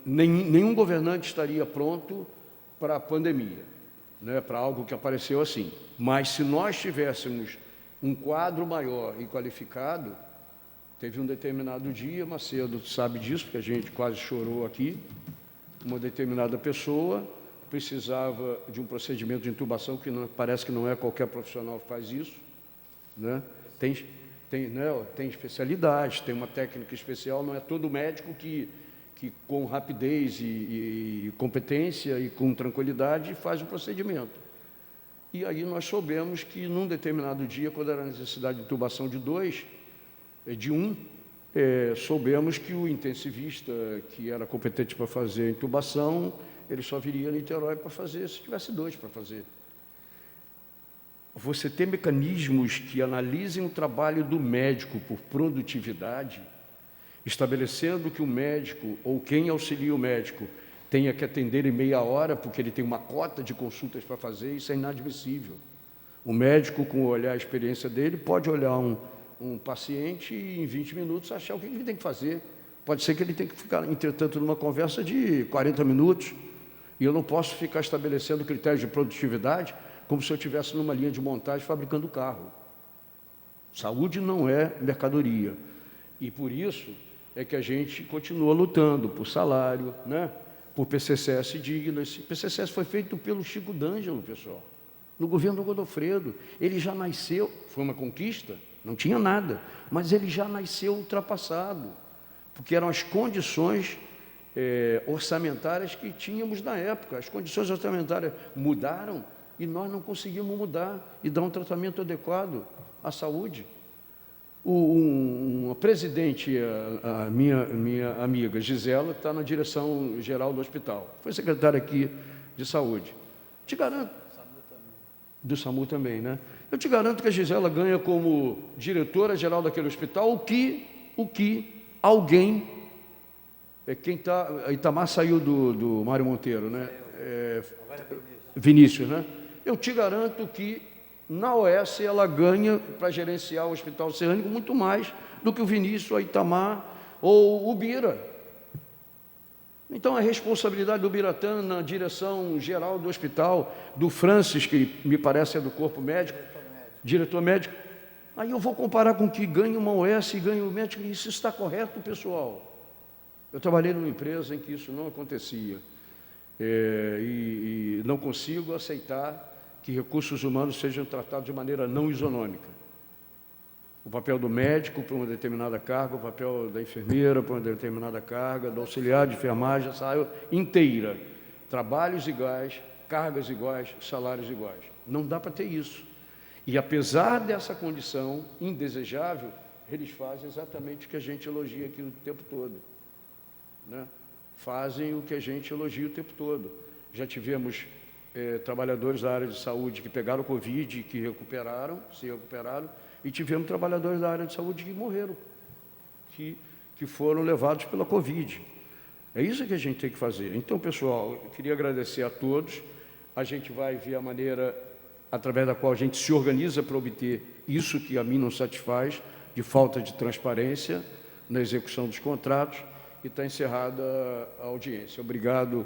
Nenhum governante estaria pronto para a pandemia, né, para algo que apareceu assim. Mas se nós tivéssemos um quadro maior e qualificado, teve um determinado dia, Macedo sabe disso, porque a gente quase chorou aqui, uma determinada pessoa precisava de um procedimento de intubação, que parece que não é qualquer profissional que faz isso, né? Tem especialidade, tem uma técnica especial, não é todo médico que com rapidez e competência e com tranquilidade faz o procedimento. E aí nós soubemos que, num determinado dia, quando era necessidade de intubação soubemos que o intensivista que era competente para fazer a intubação, ele só viria a Niterói para fazer se tivesse 2 para fazer. Você ter mecanismos que analisem o trabalho do médico por produtividade, estabelecendo que o médico ou quem auxilia o médico tenha que atender em meia hora, porque ele tem uma cota de consultas para fazer, isso é inadmissível. O médico, com o olhar, a experiência dele, pode olhar um paciente e, em 20 minutos, achar o que ele tem que fazer. Pode ser que ele tenha que ficar, entretanto, numa conversa de 40 minutos. E eu não posso ficar estabelecendo critérios de produtividade como se eu estivesse numa linha de montagem fabricando carro. Saúde não é mercadoria. E por isso é que a gente continua lutando por salário, né? Por PCCS digno. Esse PCCS foi feito pelo Chico D'Angelo, pessoal, no governo do Godofredo. Ele já nasceu, foi uma conquista, não tinha nada, mas ele já nasceu ultrapassado, porque eram as condições orçamentárias que tínhamos na época. As condições orçamentárias mudaram e nós não conseguimos mudar e dar um tratamento adequado à saúde. Uma presidente, a minha amiga Gisela, está na direção geral do hospital, foi secretária aqui de saúde. Te garanto, do SAMU também, né? Eu te garanto que a Gisela ganha como diretora geral daquele hospital o que alguém, quem está, Itamar saiu do Mário Monteiro, né? Vinícius, né? Eu te garanto que na OS ela ganha para gerenciar o Hospital Serrânico muito mais do que o Vinícius, a Itamar ou o Bira. Então, a responsabilidade do Biratã na direção geral do hospital, do Francis, que me parece é do corpo médico, diretor médico. Aí eu vou comparar com que ganha uma OS e ganha o médico, e isso está correto, pessoal? Eu trabalhei numa empresa em que isso não acontecia, e não consigo aceitar que recursos humanos sejam tratados de maneira não isonômica. O papel do médico para uma determinada carga, o papel da enfermeira para uma determinada carga, do auxiliar de enfermagem, essa área inteira. Trabalhos iguais, cargas iguais, salários iguais. Não dá para ter isso. E apesar dessa condição indesejável, eles fazem exatamente o que a gente elogia aqui o tempo todo, né? Fazem o que a gente elogia o tempo todo. Já tivemos trabalhadores da área de saúde que pegaram Covid e que se recuperaram, e tivemos trabalhadores da área de saúde que morreram, que foram levados pela Covid. É isso que a gente tem que fazer. Então, pessoal, eu queria agradecer a todos. A gente vai ver a maneira através da qual a gente se organiza para obter isso que a mim não satisfaz, de falta de transparência na execução dos contratos, e está encerrada a audiência. Obrigado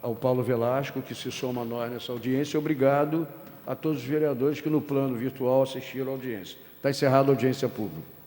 ao Paulo Velasco, que se soma a nós nessa audiência. Obrigado a todos os vereadores que no plano virtual assistiram à audiência. Está encerrada a audiência pública.